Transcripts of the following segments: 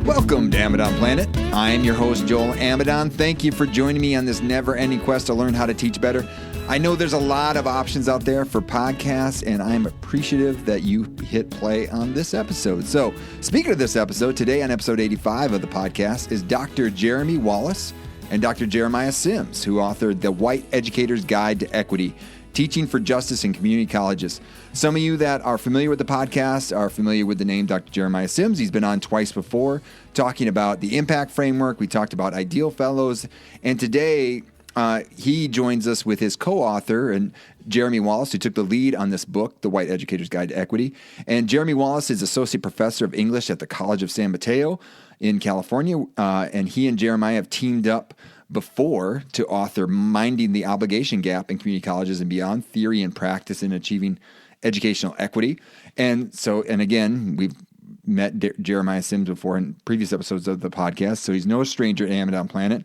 Welcome to Amidon Planet. I'm your host, Joel Amidon. Thank you for joining me on this never-ending quest to learn how to teach better. I know there's a lot of options out there for podcasts, and I'm appreciative that you hit play on this episode. So, speaking of this episode, today on episode 85 of the podcast is Dr. Jeramy Wallace and Dr. Jeremiah Sims, who authored The White Educator's Guide to Equity, Teaching for Justice in Community Colleges. Some of you that are familiar with the podcast are familiar with the name Dr. Jeremiah Sims. He's been on twice before talking about the impact framework. We talked about ideal fellows. And today he joins us with his co-author, and Jeramy Wallace, who took the lead on this book, The White Educator's Guide to Equity. And Jeramy Wallace is Associate Professor of English at the College of San Mateo in California. And he and Jeremiah have teamed up before to author Minding the Obligation Gap in Community Colleges and Beyond, Theory and Practice in Achieving Educational Equity. And again, we've met Jeremiah Sims before in previous episodes of the podcast, so he's no stranger to Amidon Planet.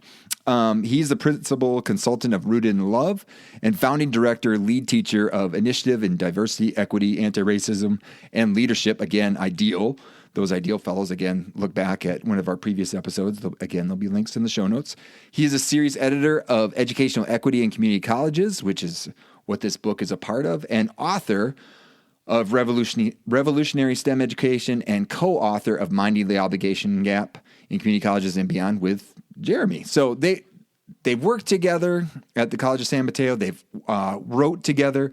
He's the principal consultant of Rooted in Love and founding director, lead teacher of Initiative in Diversity, Equity, Anti-Racism, and Leadership. Again, IDEAL. Those ideal fellows, again, look back at one of our previous episodes. Again, there'll be links in the show notes. He is a series editor of Educational Equity in Community Colleges, which is what this book is a part of, and author of Revolutionary STEM Education and co-author of Minding the Obligation Gap in Community Colleges and Beyond with Jeremy. So they've worked together at the College of San Mateo. They've wrote together,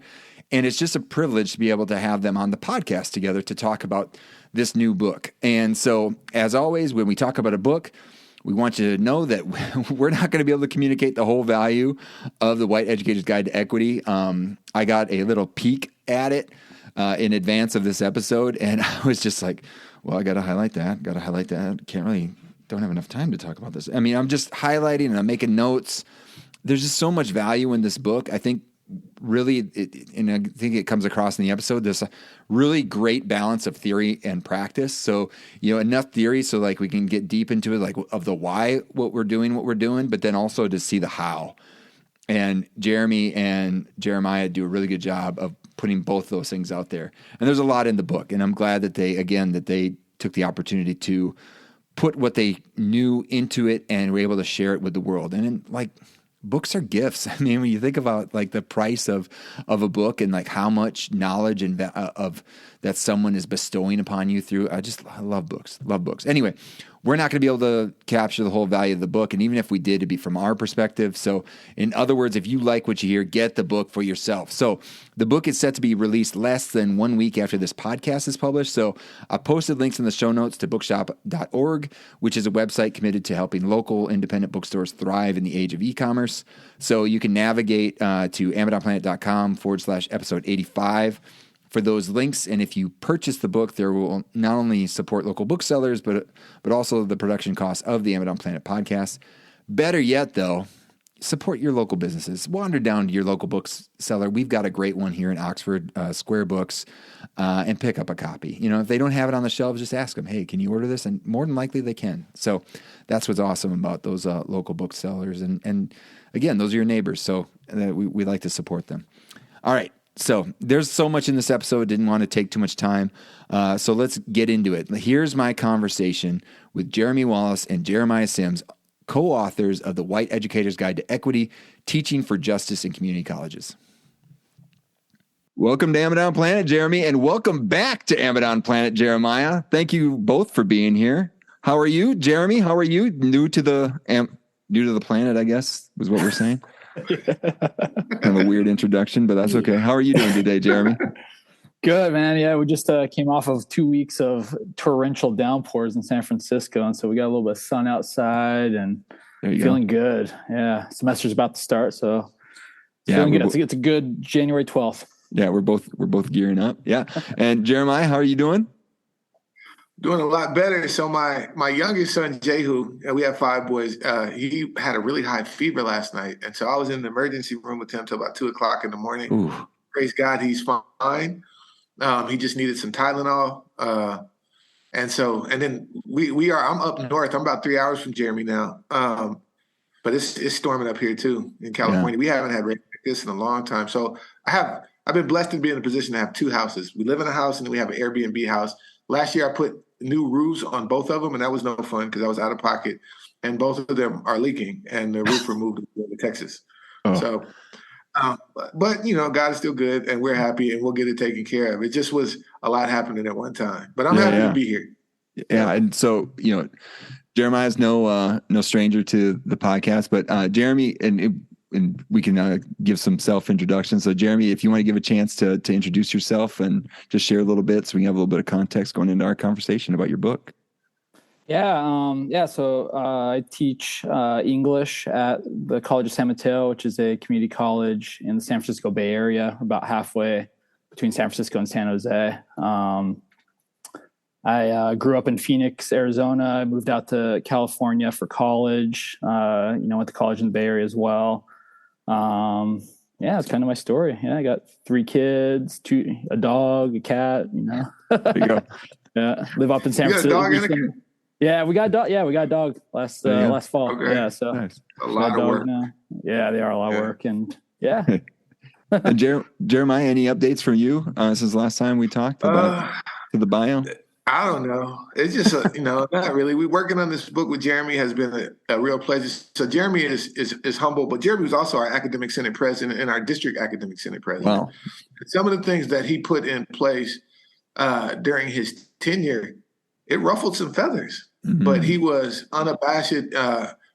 and it's just a privilege to be able to have them on the podcast together to talk about this new book. And so, as always, when we talk about a book, we want you to know that we're not going to be able to communicate the whole value of The White Educator's Guide to Equity. I got a little peek at it in advance of this episode, and I was just like, well, I got to highlight that. Don't have enough time to talk about this. I mean, I'm just highlighting and I'm making notes. There's just so much value in this book. I think really, and I think it comes across in the episode, there's a really great balance of theory and practice. So, enough theory so like we can get deep into it, like of the why, what we're doing, but then also to see the how. And Jeremy and Jeremiah do a really good job of putting both those things out there. And there's a lot in the book. And I'm glad that they took the opportunity to put what they knew into it and were able to share it with the world. And books are gifts. I mean, when you think about like the price of a book and like how much knowledge and of that someone is bestowing upon you through, I love books. Anyway, we're not going to be able to capture the whole value of the book. And even if we did, it'd be from our perspective. So in other words, if you like what you hear, get the book for yourself. So the book is set to be released less than 1 week after this podcast is published. So I posted links in the show notes to bookshop.org, which is a website committed to helping local independent bookstores thrive in the age of e-commerce. So you can navigate to amidonplanet.com/episode 85 for those links. And if you purchase the book, there will not only support local booksellers, but also the production costs of the Amidon Planet podcast. Better yet, though, support your local businesses. Wander down to your local bookseller. We've got a great one here in Oxford, Square Books, and pick up a copy. If they don't have it on the shelves, just ask them, hey, can you order this? And more than likely they can. So that's what's awesome about those local booksellers. And again, those are your neighbors. So we like to support them. All right. So there's so much in this episode, didn't want to take too much time. So let's get into it. Here's my conversation with Jeramy Wallace and Jeremiah Sims, co-authors of The White Educator's Guide to Equity, Teaching for Justice in Community Colleges. Welcome to Amidon Planet, Jeremy, and welcome back to Amidon Planet, Jeremiah. Thank you both for being here. How are you, Jeremy? How are you? New to the planet, I guess, was what we're saying. Kind of a weird introduction, but that's okay. How are you doing today, Jeremy? Good, man. Yeah, we just came off of 2 weeks of torrential downpours in San Francisco, and so we got a little bit of sun outside and feeling good. Yeah, semester's about to start, so feeling good. It's a good January 12th. Yeah, we're both gearing up. Yeah, and Jeremiah, how are you doing? Doing a lot better. So my youngest son, Jehu, we have 5 boys. He had a really high fever last night. And so I was in the emergency room with him till about 2:00 in the morning. Ooh. Praise God, he's fine. He just needed some Tylenol. And then I'm up north. I'm about 3 hours from Jeremy now. But it's storming up here too in California. Yeah. We haven't had rain like this in a long time. So I I've been blessed to be in a position to have two houses. We live in a house and then we have an Airbnb house. Last year I put new roofs on both of them, and that was no fun because I was out of pocket, and both of them are leaking, and the roof removed to Texas. Oh. So, but God is still good, and we're happy, and we'll get it taken care of. It just was a lot happening at one time, but I'm happy to be here. Yeah, and so Jeremiah's no stranger to the podcast, but Jeramy, and we can give some self-introduction. So Jeramy, if you want to give a chance to introduce yourself and just share a little bit so we can have a little bit of context going into our conversation about your book. So I teach English at the College of San Mateo, which is a community college in the San Francisco Bay Area, about halfway between San Francisco and San Jose. I grew up in Phoenix, Arizona. I moved out to California for college, went to college in the Bay Area as well. It's kind of my story. Yeah, I got 3 kids, a dog, a cat, There you go. Yeah, live up in San Francisco. Yeah, we got a dog. Yeah, we got a dog last fall. Okay. Yeah, so nice. A lot of work. Now. Yeah, they are a lot of work, and yeah. And Jeremiah, any updates from you since the last time we talked about the bio? I don't know. It's just, not really. We're working on this book with Jeramy. Has been a real pleasure. So Jeramy is humble, but Jeramy was also our academic senate president and our district academic senate president. Wow. Some of the things that he put in place during his tenure, it ruffled some feathers, but he was unabashed in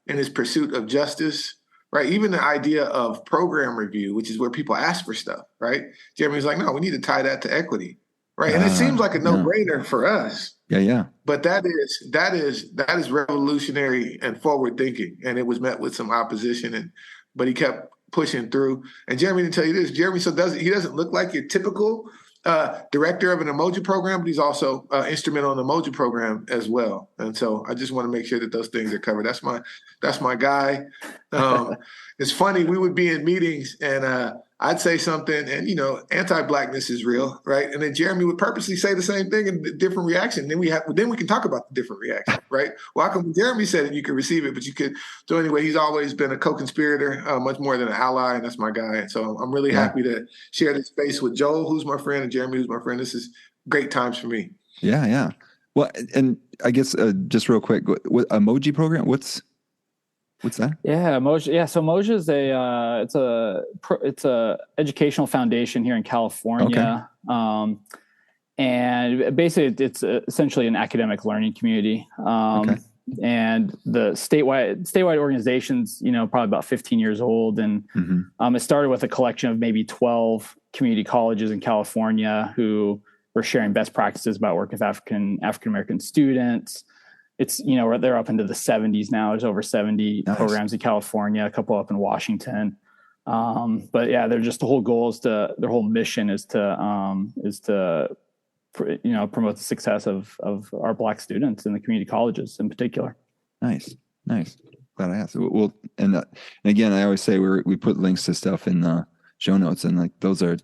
his pursuit of justice, right? Even the idea of program review, which is where people ask for stuff, right? Jeremy was like, no, we need to tie that to equity. Right. And it seems like a no-brainer for us. Yeah. But that is revolutionary and forward thinking. And it was met with some opposition, but he kept pushing through. And Jeramy, to tell you this, Jeramy he doesn't look like your typical director of an emoji program, but he's also instrumental in the emoji program as well. And so I just want to make sure that those things are covered. That's my guy. It's funny, we would be in meetings and I'd say something and, anti-Blackness is real, right? And then Jeramy would purposely say the same thing in a different reaction. Then we can talk about the different reaction, right? Well, how come Jeramy said it, you could receive it, but you could. So anyway, he's always been a co-conspirator, much more than an ally, and that's my guy. And so I'm really happy to share this space with Joel, who's my friend, and Jeramy, who's my friend. This is great times for me. Yeah. Well, and I guess just real quick, what emoji program? What's that? Yeah, Emoji. Yeah, so Emoji is it's a educational foundation here in California, and basically it's essentially an academic learning community. And the statewide organization's probably about 15 years old, and it started with a collection of maybe 12 community colleges in California who were sharing best practices about work with African American students. It's, they're up into the 70s now. There's over 70 programs in California, a couple up in Washington. But yeah, they're just, the whole goal is their whole mission is to promote the success of our Black students in the community colleges in particular. Nice. Glad I asked. Well, and again, I always say we put links to stuff in the show notes, and like those are,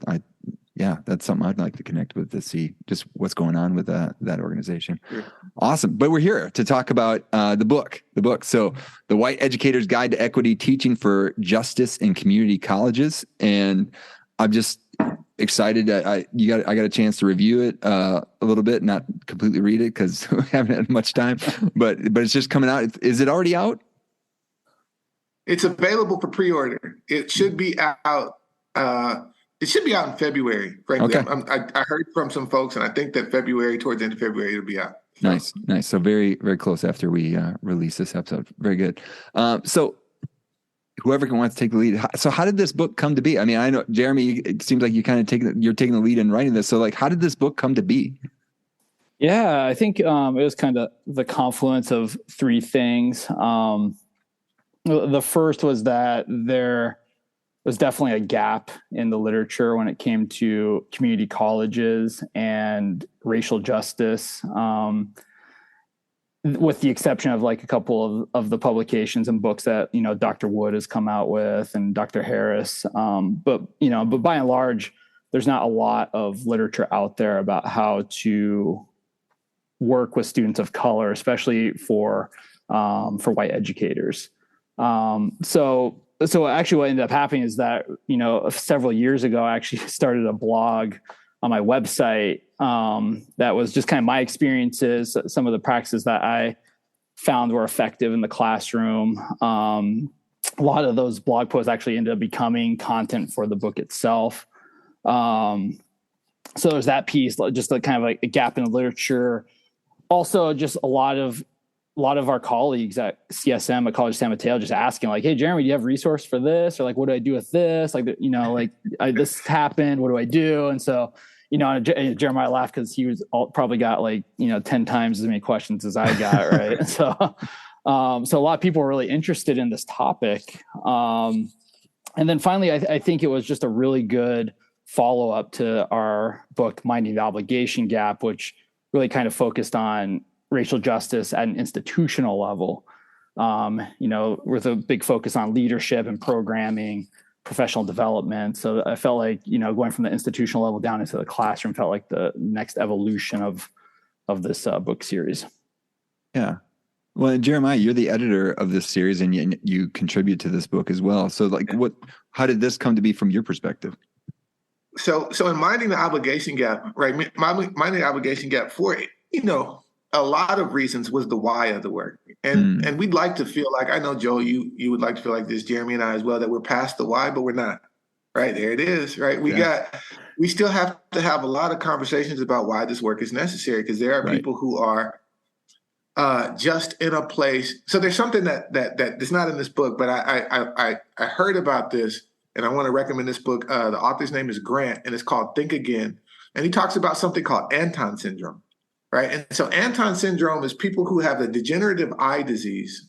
that's something I'd like to connect with to see just what's going on with that organization. Sure. Awesome. But we're here to talk about the book. So The White Educator's Guide to Equity, Teaching for Justice in Community Colleges. And I'm just excited that I got a chance to review it a little bit, not completely read it because we haven't had much time, but it's just coming out. Is it already out? It's available for pre-order. It should be out. It should be out in February, frankly. Okay. I heard from some folks, and I think that towards the end of February, it'll be out. Nice. So very, very close after we release this episode. Very good. So whoever wants to take the lead. So how did this book come to be? I mean, I know, Jeramy, it seems like you're taking the lead in writing this. So like, how did this book come to be? Yeah, I think it was kind of the confluence of 3 things. The first was that there was definitely a gap in the literature when it came to community colleges and racial justice, with the exception of like a couple of the publications and books that, Dr. Wood has come out with and Dr. Harris. But by and large, there's not a lot of literature out there about how to work with students of color, especially for white educators. So actually what ended up happening is that, several years ago, I actually started a blog on my website that was just kind of my experiences, some of the practices that I found were effective in the classroom. A lot of those blog posts actually ended up becoming content for the book itself. So there's that piece, just kind of like a gap in the literature. Also, just a lot of our colleagues at CSM at College of San Mateo just asking like, "Hey, Jeremy, do you have resource for this?" Or like, "What do I do with this?" Like, this happened. What do I do? And so, Jeremiah laughed because he was probably got 10 times as many questions as I got, right? So a lot of people were really interested in this topic. And then finally, I think it was just a really good follow-up to our book, Minding the Obligation Gap, which really kind of focused on racial justice at an institutional level, with a big focus on leadership and programming, professional development. So I felt like, going from the institutional level down into the classroom felt like the next evolution of this book series. Yeah. Well, Jeremiah, you're the editor of this series and you contribute to this book as well. So how did this come to be from your perspective? So in Minding the Obligation Gap, right? Minding the Obligation Gap for, a lot of reasons was the why of the work. And we'd like to feel like, I know, Joel, you would like to feel like this, Jeremy and I as well, that we're past the why, but we're not. Right? There it is, right? We still have to have a lot of conversations about why this work is necessary, because there are people who are just in a place. So there's something that's not in this book, but I heard about this, and I want to recommend this book. The author's name is Grant, and it's called Think Again. And he talks about something called Anton syndrome, right? And so Anton syndrome is people who have a degenerative eye disease,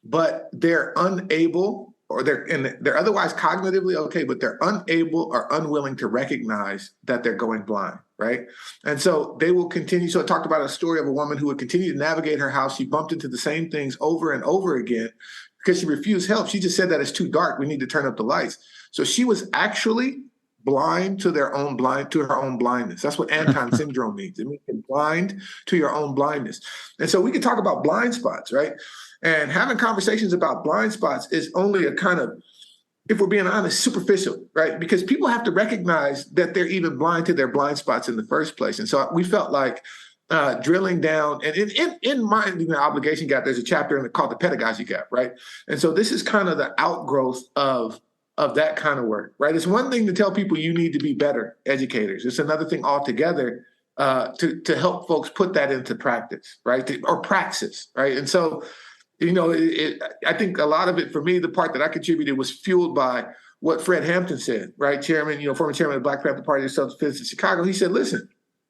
but they're unable, or they're otherwise cognitively okay, but they're unable or unwilling to recognize that they're going blind, right? And so they will continue. So it talked about a story of a woman who would continue to navigate her house. She bumped into the same things over and over again because she refused help. She just said that it's too dark. We need to turn up the lights. So she was actually blind to her own blindness. That's what Anton syndrome means. It means you're blind to your own blindness. And so we can talk about blind spots, right? And having conversations about blind spots is only a kind of, if we're being honest, superficial, right? Because people have to recognize that they're even blind to their blind spots in the first place. And so we felt like drilling down, and in Minding the Obligation Gap, there's a chapter called the Pedagogy Gap, right? And so this is kind of the outgrowth of that kind of work, right? It's one thing to tell people you need to be better educators. It's another thing altogether to help folks put that into practice, right? Or praxis, right? And so, I think a lot of it for me, the part that I contributed was fueled by what Fred Hampton said, right? Former chairman of the Black Panther Party of Self-Defense in Chicago. He said, listen,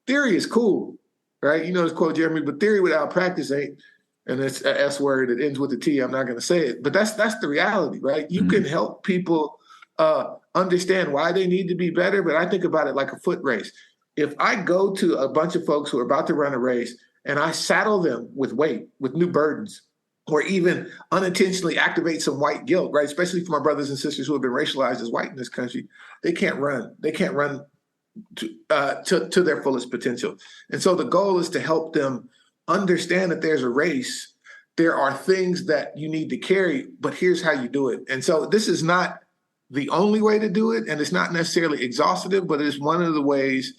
theory is cool, right? You know this quote, Jeremy, but theory without practice ain't, and it's an S word that ends with a T. I'm not going to say it, but that's the reality, right? You can help people understand why they need to be better, but I think about it like a foot race. If I go to a bunch of folks who are about to run a race and I saddle them with weight, with new burdens, or even unintentionally activate some white guilt, right? Especially for my brothers and sisters who have been racialized as white in this country, they can't run. They can't run to their fullest potential. And so the goal is to help them understand that there's a race. There are things that you need to carry, but here's how you do it. And so this is not the only way to do it, and it's not necessarily exhaustive, but it's one of the ways.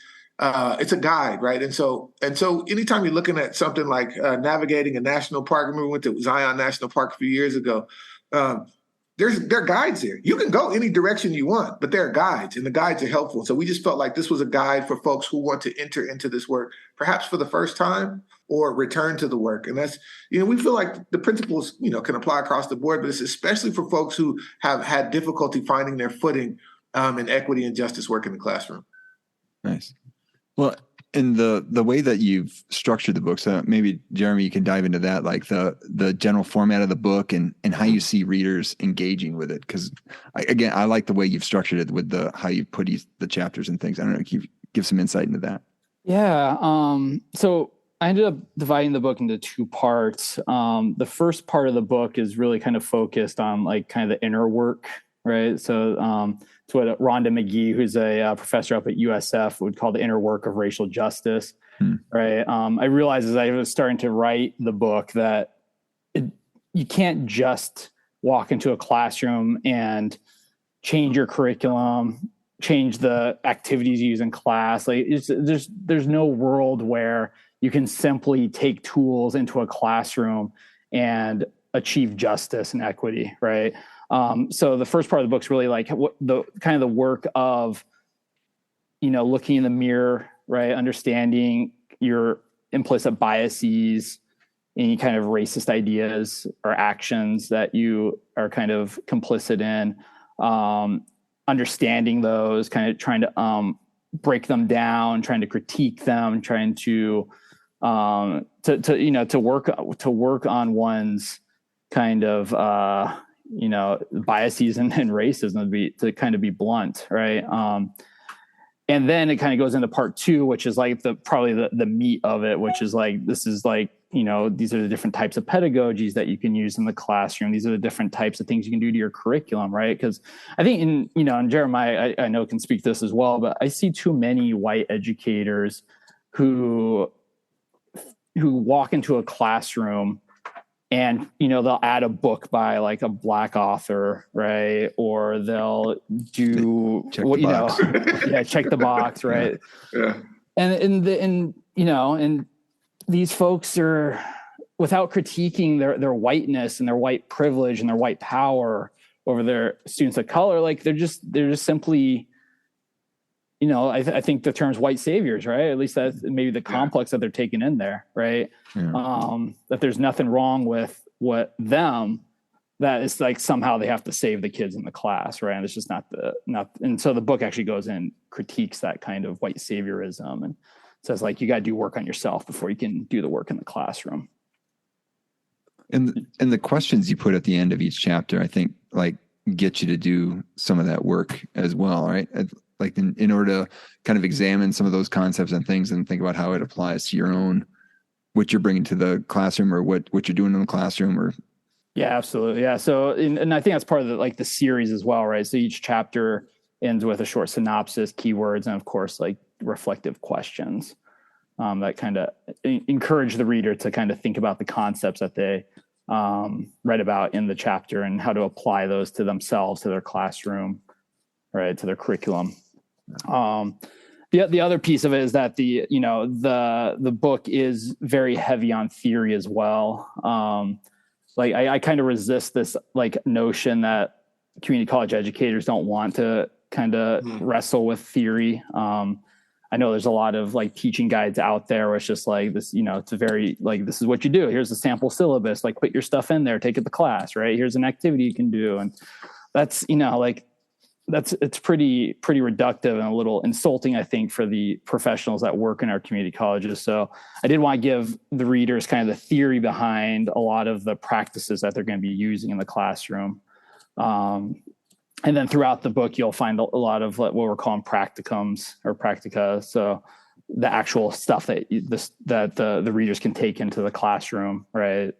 It's a guide, right? And so anytime you're looking at something like navigating a national park, I remember we went to Zion National Park a few years ago. There are guides there. You can go any direction you want, but there are guides, and the guides are helpful. So we just felt like this was a guide for folks who want to enter into this work, perhaps for the first time or return to the work. And that's, we feel like the principles, can apply across the board, but it's especially for folks who have had difficulty finding their footing in equity and justice work in the classroom. Nice. Well, in the way that you've structured the book, so maybe, Jeremy, you can dive into that, like the general format of the book and how you see readers engaging with it. Because, I like the way you've structured it with how you put the chapters and things. I don't know, can you give some insight into that? Yeah. So I ended up dividing the book into two parts. The first part of the book is really kind of focused on like kind of the inner work, right? So it's what Rhonda McGee, who's a professor up at USF, would call the inner work of racial justice, right? I realized as I was starting to write the book that you can't just walk into a classroom and change your curriculum, change the activities you use in class. Like there's no world where you can simply take tools into a classroom and achieve justice and equity, right? So the first part of the book's really like what the kind of the work of, looking in the mirror, right? Understanding your implicit biases, any kind of racist ideas or actions that you are kind of complicit in, understanding those, kind of trying to break them down, trying to critique them, trying to work on one's kind of biases and racism to kind of be blunt, right? And then it kind of goes into part two, which is like probably the meat of it, which is like, this is like, these are the different types of pedagogies that you can use in the classroom. These are the different types of things you can do to your curriculum, right? Because I think and Jeremiah, I know can speak to this as well, but I see too many white educators who walk into a classroom and, they'll add a book by like a Black author, right? Or they'll do check the box, right? Yeah. And these folks are, without critiquing their whiteness and their white privilege and their white power over their students of color, like they're just simply, I think the term's white saviors, right? At least that's maybe the complex that they're taking in there, right? Yeah. That there's nothing wrong with that is like somehow they have to save the kids in the class, right? And it's just not. And so the book actually goes in, critiques that kind of white saviorism and says like, you got to do work on yourself before you can do the work in the classroom. And the questions you put at the end of each chapter, I think like get you to do some of that work as well, right? Like in order to kind of examine some of those concepts and things and think about how it applies to your own, what you're bringing to the classroom or what you're doing in the classroom or. Yeah, absolutely. Yeah. So, and I think that's part of the series as well, right? So each chapter ends with a short synopsis, keywords, and of course, like reflective questions that kind of encourage the reader to kind of think about the concepts that they read about in the chapter and how to apply those to themselves, to their classroom, right, to their curriculum. The other piece of it is that the book is very heavy on theory as well. Like I kind of resist this like notion that community college educators don't want to kind of wrestle with theory. I know there's a lot of like teaching guides out there where it's just like this, it's a very like, this is what you do. Here's a sample syllabus, like put your stuff in there, take it to class, right? Here's an activity you can do. And that's, it's pretty reductive and a little insulting, I think, for the professionals that work in our community colleges. So I did want to give the readers kind of the theory behind a lot of the practices that they're going to be using in the classroom. And then throughout the book, you'll find a lot of what we're calling practicums or practica. So the actual stuff that the readers can take into the classroom, right?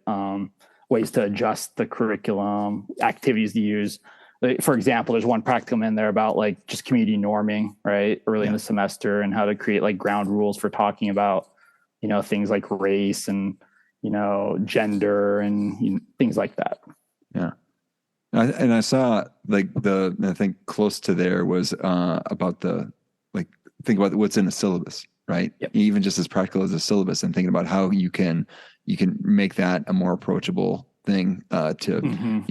Ways to adjust the curriculum, activities to use. For example, there's one practicum in there about like just community norming, right? Early in the semester, and how to create like ground rules for talking about, things like race and, gender and things like that. Yeah. And I saw like I think close to there was about think about what's in a syllabus, right? Yep. Even just as practical as a syllabus, and thinking about how you can make that a more approachable thing to,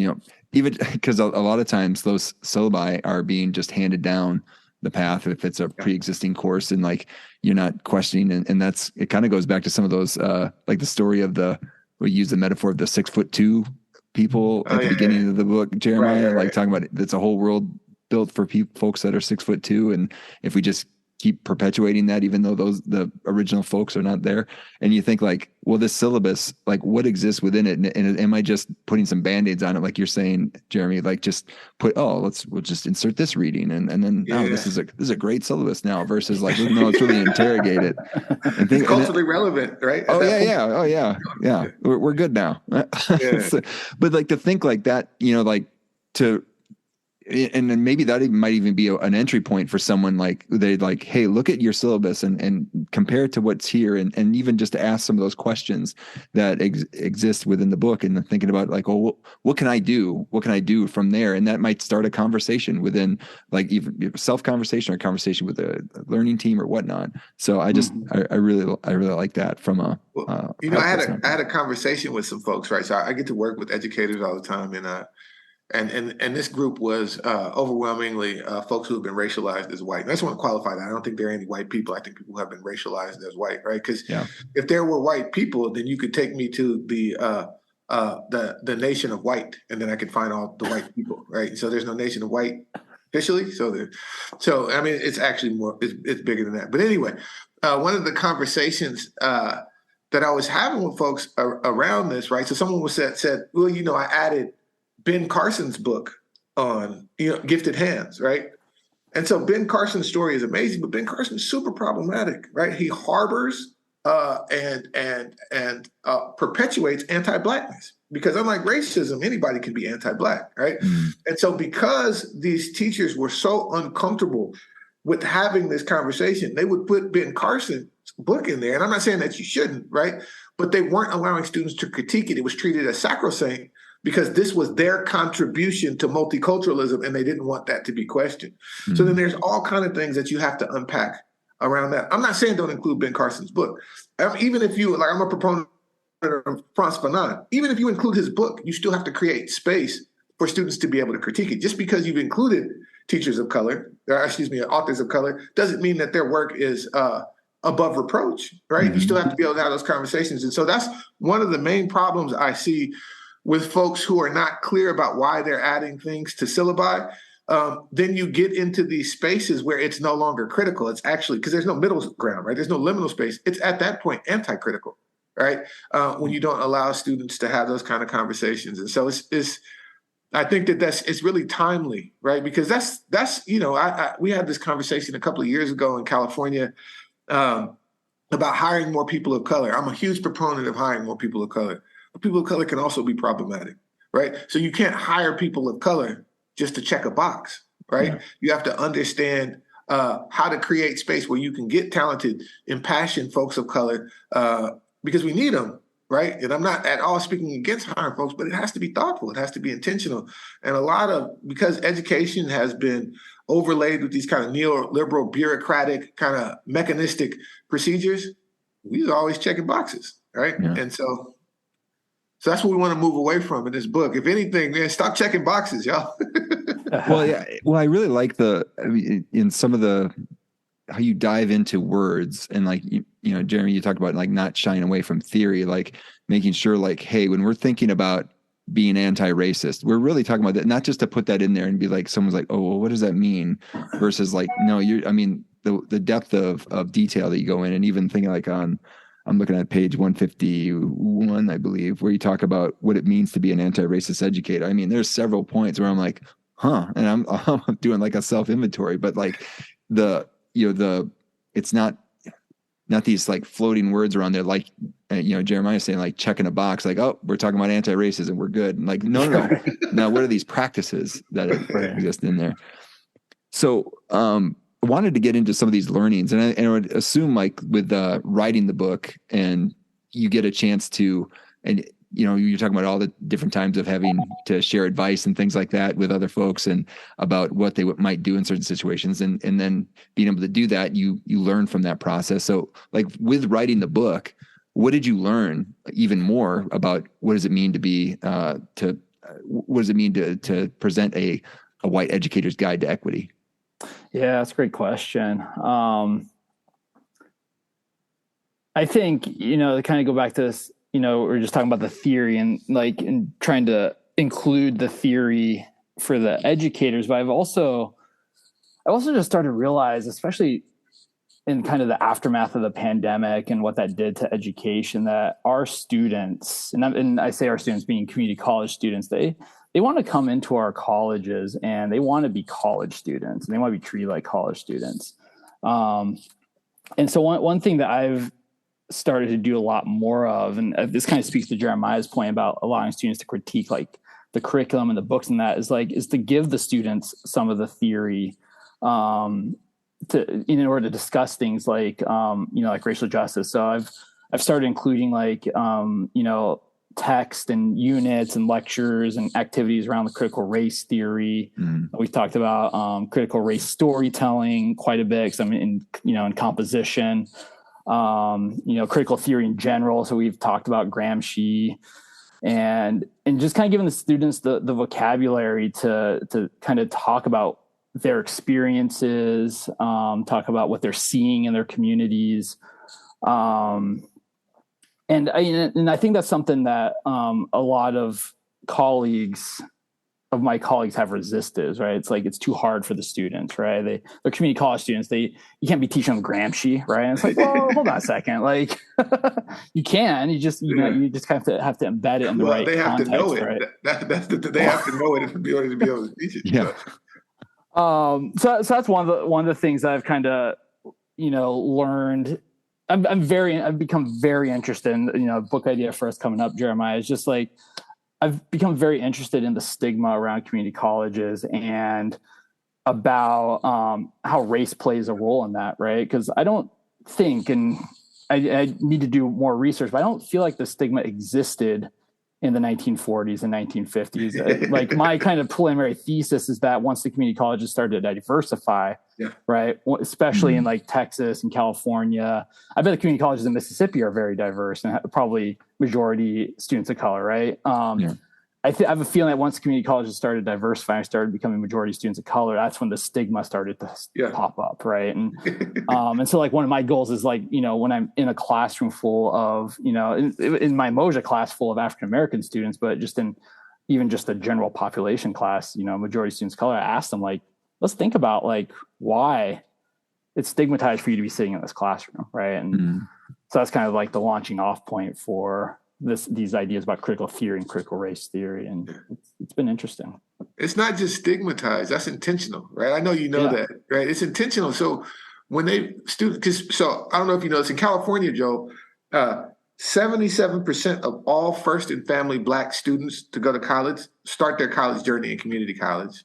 even because a lot of times those syllabi are being just handed down the path if it's a pre-existing course, and like you're not questioning. And that's, it kind of goes back to some of those, like the story of we use the metaphor of the 6'2" people at the beginning of the book, Jeremiah, like talking about it's a whole world built for folks that are 6'2", and if we just keep perpetuating that, even though the original folks are not there, and you think like, well, this syllabus, like what exists within it, and am I just putting some band-aids on it, like you're saying, Jeremy, like just we'll just insert this reading, and then this is a great syllabas now, versus like no, let's really interrogate it and think, it's culturally relevant, right? Yeah. We're good now. So, but like to think like that, like to and then maybe that might even be an entry point for someone. Like they'd like, hey, look at your syllabus and compare it to what's here, and even just to ask some of those questions that exist within the book, and then thinking about like, oh, what can I do? What can I do from there? And that might start a conversation within, like, even self-conversation or conversation with a learning team or whatnot. So I just I really like that from a I had a conversation with some folks, right? So I get to work with educators all the time, and this group was overwhelmingly folks who have been racialized as white. And I just want to qualify that. I don't think there are any white people. I think people have been racialized as white, right? Because if there were white people, then you could take me to the nation of white, and then I could find all the white people, right? So there's no nation of white officially. So I mean, it's actually more. It's bigger than that. But anyway, one of the conversations that I was having with folks around this, right? So someone said, well, I added Ben Carson's book on gifted hands, right? And so Ben Carson's story is amazing, but Ben Carson's super problematic, right? He harbors and perpetuates anti-Blackness, because unlike racism, anybody can be anti-Black, right? And so because these teachers were so uncomfortable with having this conversation, they would put Ben Carson's book in there. And I'm not saying that you shouldn't, right? But they weren't allowing students to critique it. It was treated as sacrosanct, because this was their contribution to multiculturalism, and they didn't want that to be questioned. So then there's all kinds of things that you have to unpack around that. I'm not saying don't include Ben Carson's book. Even if you, like, I'm a proponent of Frantz Fanon. Even if you include his book, you still have to create space for students to be able to critique it. Just because you've included authors of color, doesn't mean that their work is above reproach, right? You still have to be able to have those conversations. And so that's one of the main problems I see with folks who are not clear about why they're adding things to syllabi. Then you get into these spaces where it's no longer critical. It's actually, because there's no middle ground, right? There's no liminal space. It's at that point anti-critical, right? When you don't allow students to have those kind of conversations. And so I think it's really timely, right? Because we had this conversation a couple of years ago in California about hiring more people of color. I'm a huge proponent of hiring more people of color. But people of color can also be problematic, right? So you can't hire people of color just to check a box, right? Yeah. You have to understand how to create space where you can get talented, impassioned folks of color, because we need them, right? And I'm not at all speaking against hiring folks, but it has to be thoughtful. It has to be intentional. And because education has been overlaid with these kind of neoliberal, bureaucratic, kind of mechanistic procedures, we are always checking boxes, right? Yeah. And so that's what we want to move away from in this book. If anything, man, stop checking boxes, y'all. Well, I really like in some of how you dive into words, and like, Jeremy, you talked about like not shying away from theory, like making sure like, hey, when we're thinking about being anti-racist, we're really talking about that, not just to put that in there and be like, someone's like, oh, well, what does that mean? Versus like, no, the depth of detail that you go in, and even thinking like I'm looking at page 151, I believe, where you talk about what it means to be an anti-racist educator. I mean, there's several points where I'm like, and I'm doing like a self-inventory, but like it's not these like floating words around there, like, Jeremiah saying like checking a box, like, oh, we're talking about anti-racism, we're good. And like, no. Now, what are these practices that exist in there? So, I wanted to get into some of these learnings, and I would assume like with writing the book, and you get a chance to, and you're talking about all the different times of having to share advice and things like that with other folks, and about what they might do in certain situations, and then being able to do that, you learn from that process. So like with writing the book, what did you learn even more about what does it mean to be what does it mean to present a white educator's guide to equity? Yeah, that's a great question. I think, to kind of go back to this, we're just talking about the theory and trying to include the theory for the educators. But I've also just started to realize, especially in kind of the aftermath of the pandemic and what that did to education, that our students, and I say our students being community college students, they want to come into our colleges and they want to be college students, and they want to be treated like college students. And so one thing that I've started to do a lot more of, and this kind of speaks to Jeremiah's point about allowing students to critique like the curriculum and the books and that is to give the students some of the theory, in order to discuss things like, like racial justice. So I've started including text and units and lectures and activities around the critical race theory. We've talked about critical race storytelling quite a bit, because I'm in composition, critical theory in general. So we've talked about Gramsci, and just kind of giving the students the vocabulary to kind of talk about their experiences, talk about what they're seeing in their communities. And I think that's something that a lot of my colleagues have resisted, right? It's like, it's too hard for the students, right? They're community college students. You can't be teaching them Gramsci, right? And it's like, well, hold on a second. Like, you can, you just have to embed it in the right context. They have to know it. Right? They have to know it to be able to teach it. Yeah. So that's one of the things that I've kind of, learned. I've become very interested in, book idea for us coming up, Jeremiah, is just like, I've become very interested in the stigma around community colleges and about how race plays a role in that, right? Because I don't think, and I need to do more research, but I don't feel like the stigma existed in the 1940s and 1950s. Like, my kind of preliminary thesis is that once the community colleges started to diversify, right, especially in like Texas and California, I bet the community colleges in Mississippi are very diverse and probably majority students of color, right? I have a feeling that once community colleges started diversifying, started becoming majority students of color, that's when the stigma started to pop up, right? And and so, like, one of my goals is, like, when I'm in a classroom full of, in my Moja class full of African American students, but just in even just a general population class, majority students of color, I asked them, like, let's think about, like, why it's stigmatized for you to be sitting in this classroom, right? And so that's kind of like the launching off point for these ideas about critical theory and critical race theory, and it's been interesting. It's not just stigmatized; that's intentional, right? I know that, right? It's intentional. So when so I don't know if you know this, in California, Joe, 77% of all first and family Black students to go to college start their college journey in community college.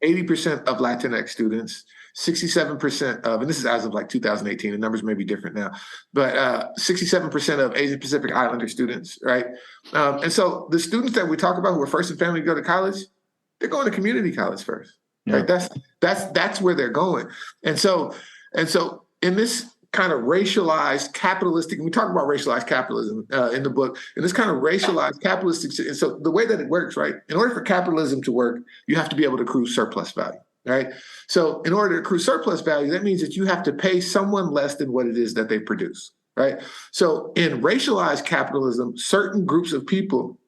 80% of Latinx students, 67% of, and this is as of like 2018, the numbers may be different now, but 67% of Asian Pacific Islander students, right? And so the students that we talk about who are first and family to go to college, they're going to community college first, right? That's where they're going. And so in this kind of racialized capitalistic, and we talk about racialized capitalism in the book, and this kind of racialized capitalistic, and so the way that it works, right? In order for capitalism to work, you have to be able to accrue surplus value, right? So in order to accrue surplus value, that means that you have to pay someone less than what it is that they produce, right? So in racialized capitalism, certain groups of people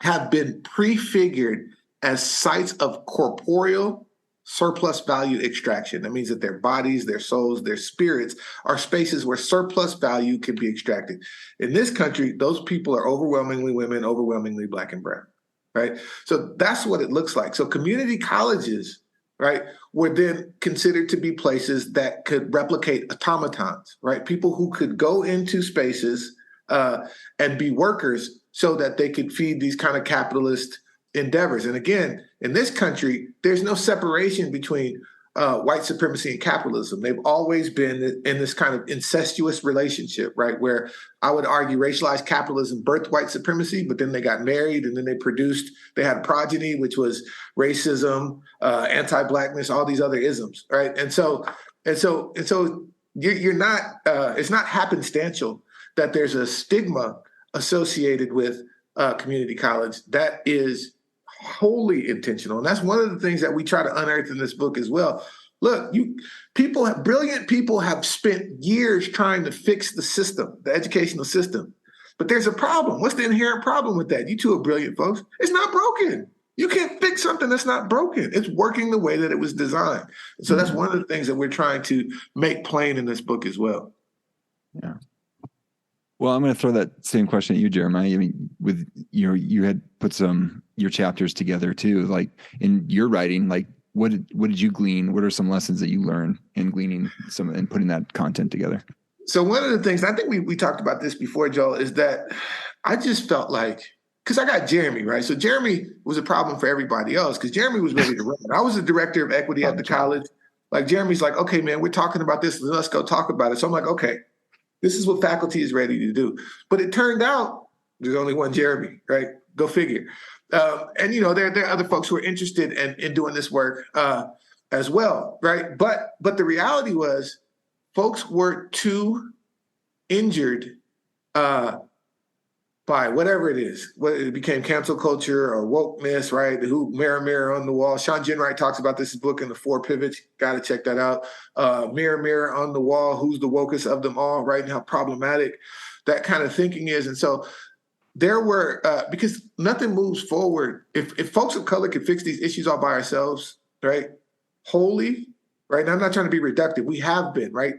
have been prefigured as sites of corporeal surplus value extraction. That means that their bodies, their souls, their spirits are spaces where surplus value can be extracted. In this country, those people are overwhelmingly women, overwhelmingly Black and brown, right? So that's what it looks like. So community colleges, right, were then considered to be places that could replicate automatons, right? People who could go into spaces and be workers so that they could feed these kind of capitalist endeavors. And again, in this country, there's no separation between white supremacy and capitalism. They've always been in this kind of incestuous relationship, right? Where I would argue racialized capitalism birthed white supremacy, but then they got married and then they had a progeny, which was racism, anti-Blackness, all these other isms, right? And so you're not, it's not happenstantial that there's a stigma associated with community college that is wholly intentional. And that's one of the things that we try to unearth in this book as well. Look, brilliant people have spent years trying to fix the system, the educational system. But there's a problem. What's the inherent problem with that? You two are brilliant folks. It's not broken. You can't fix something that's not broken. It's working the way that it was designed. So that's one of the things that we're trying to make plain in this book as well. Yeah. Well, I'm going to throw that same question at you, Jeremiah. I mean, with you had put your chapters together too. Like in your writing, like what did you glean? What are some lessons that you learned in gleaning and putting that content together? So one of the things, I think we talked about this before, Joel, is that I just felt like because I got Jeramy, right? So Jeramy was a problem for everybody else because Jeramy was ready to run. I was the director of equity at the college. Like Jeramy's like, okay, man, we're talking about this. Let's go talk about it. So I'm like, okay, this is what faculty is ready to do. But it turned out there's only one Jeramy, right? Go figure. And there are other folks who are interested in doing this work as well, right? But the reality was, folks were too injured by whatever it is, whether it became cancel culture or wokeness, right? Who mirror, mirror on the wall. Sean Ginwright talks about this book in the 4 Pivots. Got to check that out. Mirror, mirror on the wall. Who's the wokest of them all, right? And how problematic that kind of thinking is. And so there were, because nothing moves forward. If folks of color could fix these issues all by ourselves, right? Wholly, right? And I'm not trying to be reductive. We have been, right?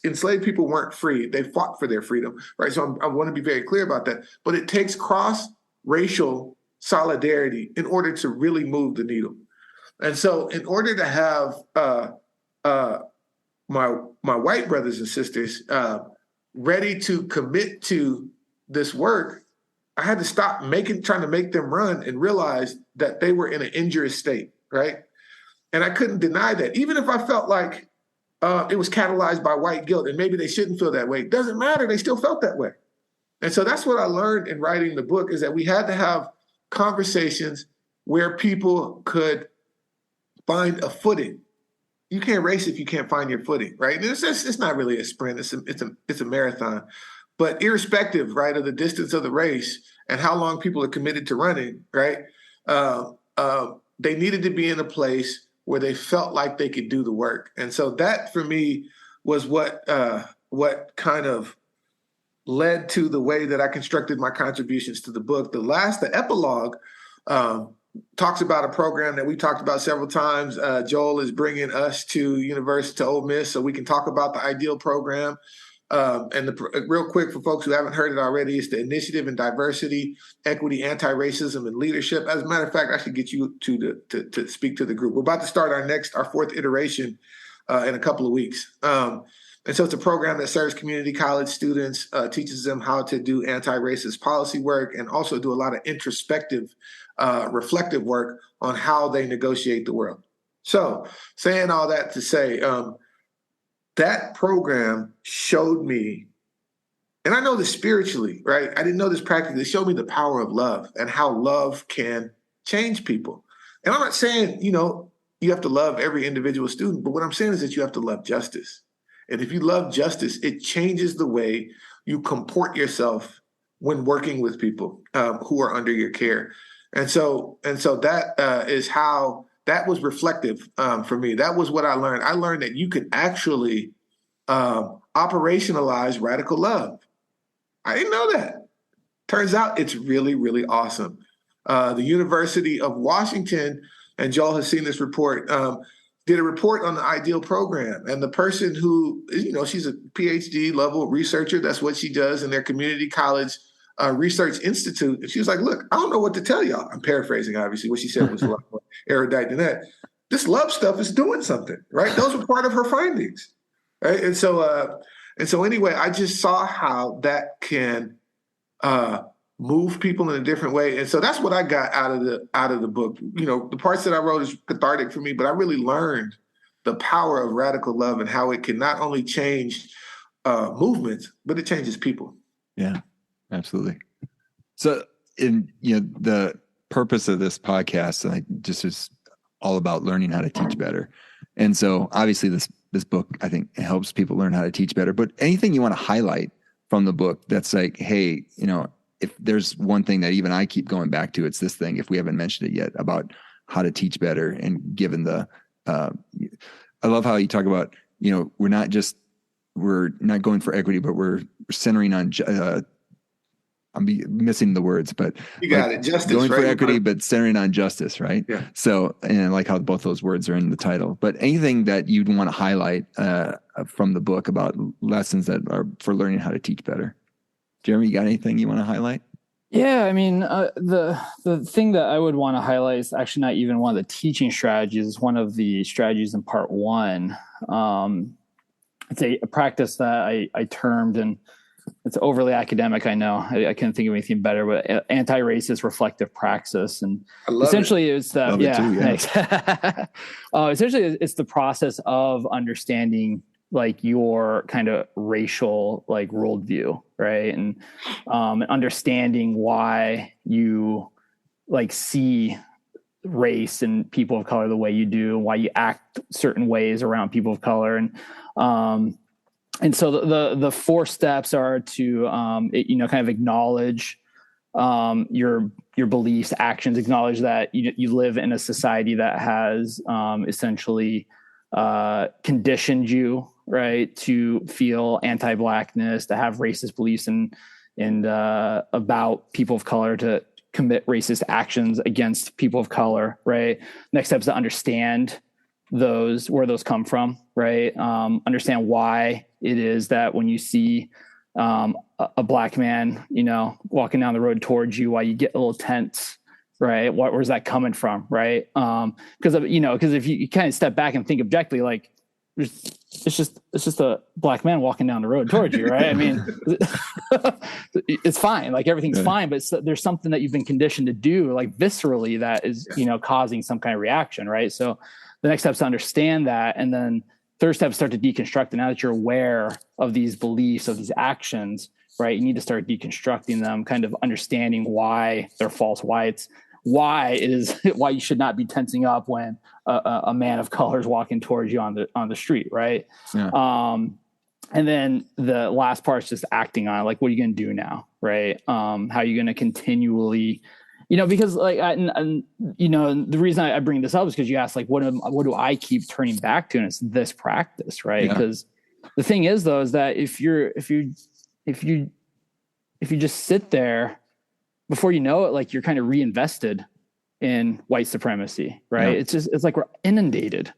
Enslaved people weren't free. They fought for their freedom, right? So I want to be very clear about that. But it takes cross-racial solidarity in order to really move the needle. And so in order to have my white brothers and sisters ready to commit to this work, I had to stop trying to make them run and realize that they were in an injurious state, right? And I couldn't deny that. Even if I felt like it was catalyzed by white guilt, and maybe they shouldn't feel that way. It doesn't matter. They still felt that way. And so that's what I learned in writing the book, is that we had to have conversations where people could find a footing. You can't race if you can't find your footing, right? And it's not really a sprint. It's a marathon. But irrespective, right, of the distance of the race and how long people are committed to running, right, they needed to be in a place where they felt like they could do the work. And so that, for me, was what kind of led to the way that I constructed my contributions to the book. The epilogue, talks about a program that we talked about several times. Joel is bringing us to Ole Miss so we can talk about the IDEAL program. Real quick for folks who haven't heard it already, it's the Initiative in Diversity, Equity, Anti-Racism, and Leadership. As a matter of fact, I should get you to speak to the group. We're about to start our 4th iteration in a couple of weeks. And so it's a program that serves community college students, teaches them how to do anti-racist policy work, and also do a lot of introspective, reflective work on how they negotiate the world. So saying all that to say, that program showed me, and I know this spiritually, right? I didn't know this practically. It showed me the power of love and how love can change people. And I'm not saying, you have to love every individual student, but what I'm saying is that you have to love justice. And if you love justice, it changes the way you comport yourself when working with people who are under your care. And so that is how that was reflective for me. That was what I learned. I learned that you could actually operationalize radical love. I didn't know that. Turns out it's really, really awesome. The University of Washington, and Joel has seen this report, did a report on the IDEAL program. And the person who, she's a PhD level researcher. That's what she does in their community college research institute. And she was like, look, I don't know what to tell y'all. I'm paraphrasing, obviously. What she said was a lot more erudite than that. This love stuff is doing something, right? Those were part of her findings, right? And so anyway, I just saw how that can move people in a different way. And so that's what I got out of the book. The parts that I wrote is cathartic for me, but I really learned the power of radical love and how it can not only change movements, but it changes people. Yeah, absolutely. So the purpose of this podcast, just is all about learning how to teach better. And so obviously this book, I think, helps people learn how to teach better, but anything you want to highlight from the book that's like, hey, if there's one thing that even I keep going back to, it's this thing, if we haven't mentioned it yet, about how to teach better. And given I love how you talk about, we're not going for equity, but we're centering on, I'm missing the words, but you got it. Justice, going right? for equity, but centering on justice, right? Yeah. So, and I like how both those words are in the title, but anything that you'd want to highlight from the book about lessons that are for learning how to teach better. Jeramy, you got anything you want to highlight? Yeah, I mean, the thing that I would want to highlight is actually not even one of the teaching strategies. It's one of the strategies in part 1. It's a practice that I termed, and it's overly academic. I know. I can't think of anything better, but anti-racist reflective praxis. And essentially it's the, essentially it's the process of understanding like your kind of racial like worldview, right? And understanding why you like see race and people of color the way you do, why you act certain ways around people of color. And so the 4 steps are to, kind of acknowledge your beliefs, actions, acknowledge that you live in a society that has essentially conditioned you, right, to feel anti-Blackness, to have racist beliefs and about people of color, to commit racist actions against people of color, right? Next step is to understand where those come from, right? Understand why it is that when you see a Black man, walking down the road towards you, why you get a little tense, right? Where's that coming from, right? Because if you kind of step back and think objectively, like it's just a Black man walking down the road towards you, right? I mean, it's fine, like everything's fine, but there's something that you've been conditioned to do, like viscerally, that is causing some kind of reaction, right? So the next step is to understand that, and then third step is start to deconstruct. And now that you're aware of these beliefs, of these actions, right, you need to start deconstructing them, kind of understanding why they're false, why you should not be tensing up when a man of color is walking towards you on the street, right? Yeah. And then the last part is just acting on it. Like, what are you going to do now, right? How are you going to continually, because like, the reason I bring this up is because you asked, like, what do I keep turning back to? And it's this practice, right? Because the thing is, though, is that if you just sit there, before you know it, like, you're kind of reinvested in white supracy, right? Yeah. It's like we're inundated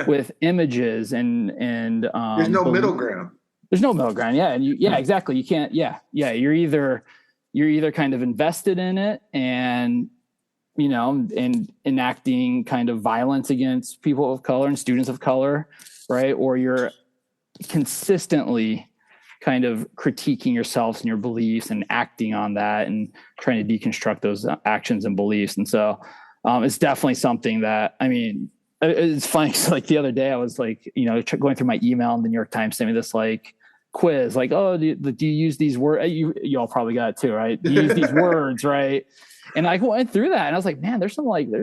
with images and there's no middle ground. There's no middle ground. Yeah. And exactly. You can't, you're either kind of invested in it and, and enacting kind of violence against people of color and students of color, right? Or you're consistently kind of critiquing yourselves and your beliefs and acting on that and trying to deconstruct those actions and beliefs. And so it's definitely something that, I mean, it's funny. So like the other day I was like, going through my email, and the New York Times sent me this like quiz, like, oh, do you use these words? You all probably got it too, right? Do you use these words, right? And I went through that and I was like, man, there's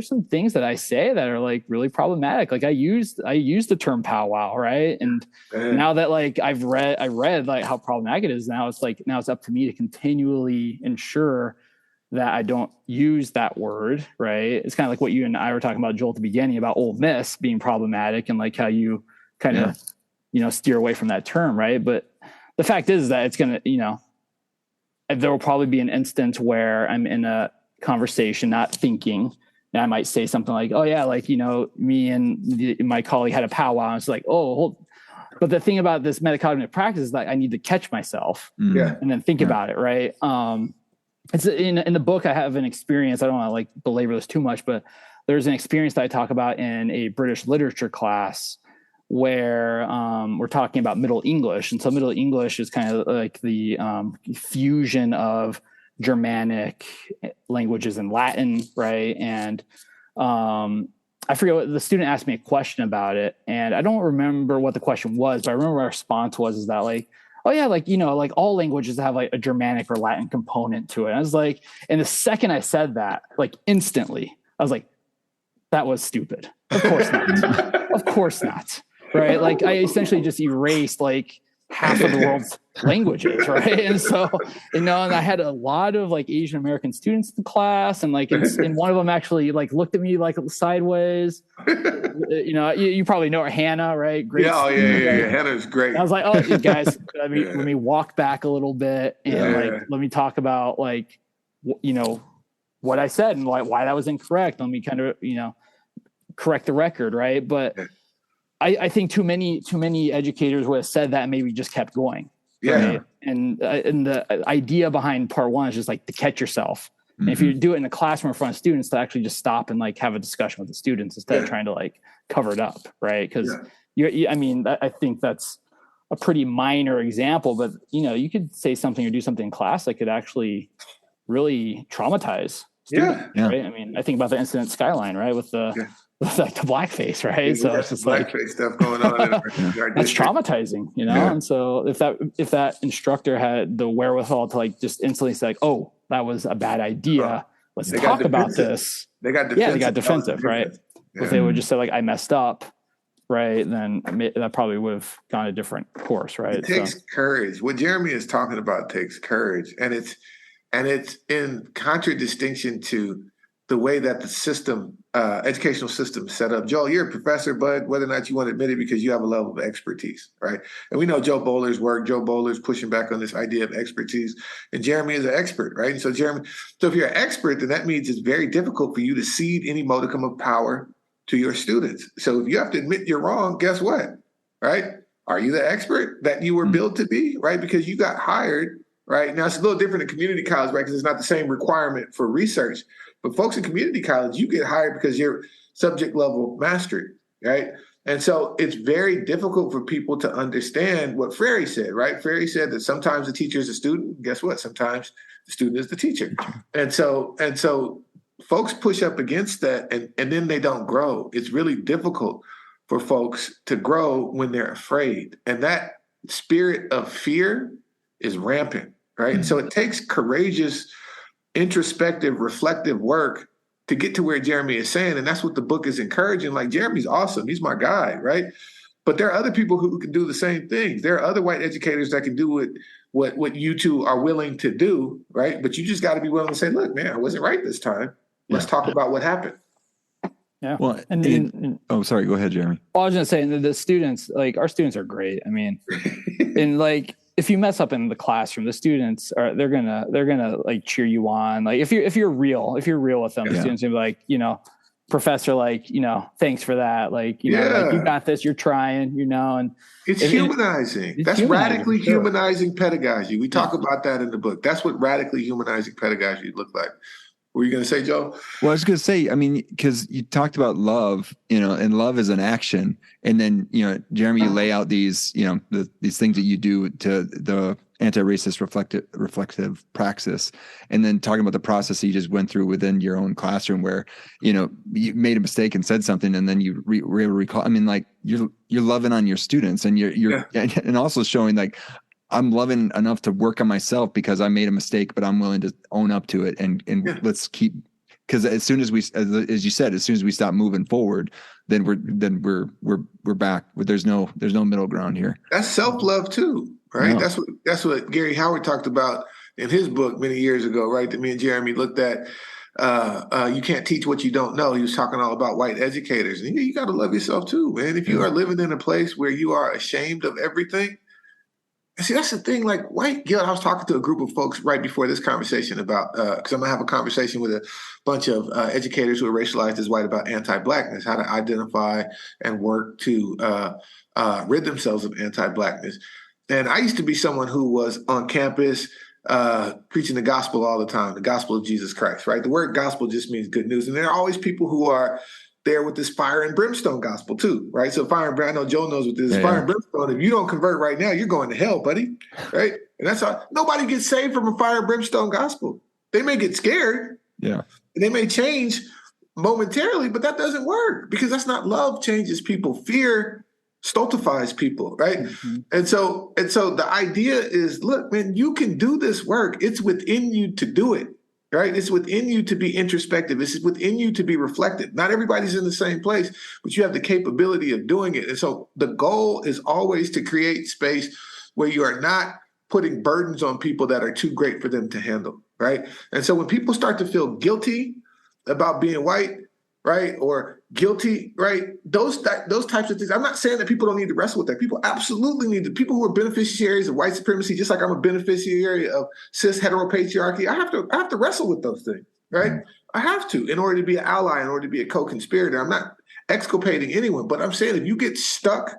some things that I say that are like really problematic. Like I used the term powwow, right? And now that like I read like how problematic it is, now it's up to me to continually ensure that I don't use that word, right? It's kind of like what you and I were talking about, Joel, at the beginning, about Ole Miss being problematic and like how you kind of, steer away from that term, right? But the fact is that it's going to, there will probably be an instance where I'm in a conversation, not thinking, and I might say something like, oh yeah, like, me and my colleague had a powwow. And it's like, but the thing about this metacognitive practice is that I need to catch myself and then think about it. Right. It's in the book, I have an experience. I don't want to like belabor this too much, but there's an experience that I talk about in a British literature class where we're talking about Middle English. And so Middle English is kind of like the fusion of Germanic languages and Latin, right? And I forget what the student asked me a question about it, and I don't remember what the question was, but I remember my response was that like, oh yeah, like, like all languages have like a Germanic or Latin component to it. And I was like, and the second I said that, like instantly, I was like, that was stupid. Of course not. Of course not. Right. Like I essentially just erased like half of the world's languages. Right. And so, and I had a lot of like Asian American students in class, and like, and one of them actually like looked at me like sideways. You probably know her, Hannah, right? Great. Yeah. Hannah's great. And I was like, oh, you guys, let me walk back a little bit and let me talk about like, what I said and why that was incorrect. Let me kind of, correct the record. Right. But I think too many educators would have said that and maybe just kept going. Right? And the idea behind part one is just like to catch yourself. Mm-hmm. And if you do it in a classroom in front of students, to actually just stop and like have a discussion with the students instead of trying to like cover it up. Right. Cause I think that's a pretty minor example, but you could say something or do something in class that could actually really traumatize students, right? I mean, I think about the incident Skyline, right? With the blackface, right? So it's just blackface stuff going on. That's traumatizing, And so if that instructor had the wherewithal to like just instantly say like, oh, that was a bad idea. Let's talk about this. They got defensive, right? If they would just say like, I messed up, right? Then that probably would have gone a different course, right? It takes courage. What Jeramy is talking about takes courage, and it's in contradistinction to the way that the system, educational system, is set up. Joel, you're a professor, bud, whether or not you want to admit it, because you have a level of expertise, right? And we know Joe Bowler's work. Joe Bowler's pushing back on this idea of expertise, and Jeramy is an expert, right? And so so if you're an expert, then that means it's very difficult for you to cede any modicum of power to your students. So if you have to admit you're wrong, guess what, right? Are you the expert that you were built to be, right? Because you got hired, right? Now it's a little different in community college, right? Because it's not the same requirement for research. But folks in community college, you get hired because you're subject level mastery, right? And so it's very difficult for people to understand what Frary said, right? Frary said that sometimes the teacher is a student. Guess what? Sometimes the student is the teacher. And so folks push up against that, and then they don't grow. It's really difficult for folks to grow when they're afraid. And that spirit of fear is rampant, right? And so it takes courageous, introspective, reflective work to get to where Jeramy is saying. And that's what the book is encouraging. Like, Jeramy's awesome. He's my guy, right? But there are other people who can do the same things. There are other white educators that can do what you two are willing to do, right? But you just got to be willing to say, look, man, I wasn't right this time. Let's talk about what happened. Yeah. Well, sorry, go ahead, Jeramy. Well, I was going to say, the students, like, our students are great. I mean, and like, if you mess up in the classroom, the students they're gonna like cheer you on. Like if you're real with them, the students will be like, professor, like, thanks for that. Like, like, you got this, you're trying, and it's humanizing. That's radically humanizing pedagogy. We talk about that in the book. That's what radically humanizing pedagogy look like. What were you going to say, Joe? Well, I was going to say, I mean, because you talked about love, and love is an action. And then, Jeramy, you lay out these, these things that you do to the anti-racist reflective praxis. And then talking about the process that you just went through within your own classroom where, you made a mistake and said something, and then you were able to recall. I mean, like, you're loving on your students, and and also showing like, I'm loving enough to work on myself because I made a mistake, but I'm willing to own up to it. And let's keep, because as soon as as you said, as soon as we stop moving forward, then we're back. There's no middle ground here. That's self-love too, right? No. That's what Gary Howard talked about in his book many years ago, right? That me and Jeramy looked at. You can't teach what you don't know. He was talking all about white educators, and you got to love yourself too, man. If you are living in a place where you are ashamed of everything. See, that's the thing. Like, white guilt. I was talking to a group of folks right before this conversation about, because I'm going to have a conversation with a bunch of educators who are racialized as white about anti-Blackness, how to identify and work to rid themselves of anti-Blackness. And I used to be someone who was on campus preaching the gospel all the time, the gospel of Jesus Christ, right? The word gospel just means good news. And there are always people who are there with this fire and brimstone gospel too, right? So fire and brimstone, I know Joe knows what this is. Fire and brimstone, if you don't convert right now, you're going to hell, buddy, right? And that's how nobody gets saved from a fire and brimstone gospel. They may get scared. Yeah. They may change momentarily, but that doesn't work because that's not love changes people. Fear stultifies people, right? Mm-hmm. And so the idea is, look, man, you can do this work. It's within you to do it. Right? It's within you to be introspective. It's within you to be reflective. Not everybody's in the same place, but you have the capability of doing it. And so the goal is always to create space where you are not putting burdens on people that are too great for them to handle, right? And so when people start to feel guilty about being white, right, or guilty, right, those types of things. I'm not saying that people don't need to wrestle with that. People absolutely need to. People who are beneficiaries of white supremacy, just like I'm a beneficiary of cis heteropatriarchy, I have to wrestle with those things, right? Mm-hmm. I have to in order to be an ally, in order to be a co-conspirator. I'm not exculpating anyone, but I'm saying if you get stuck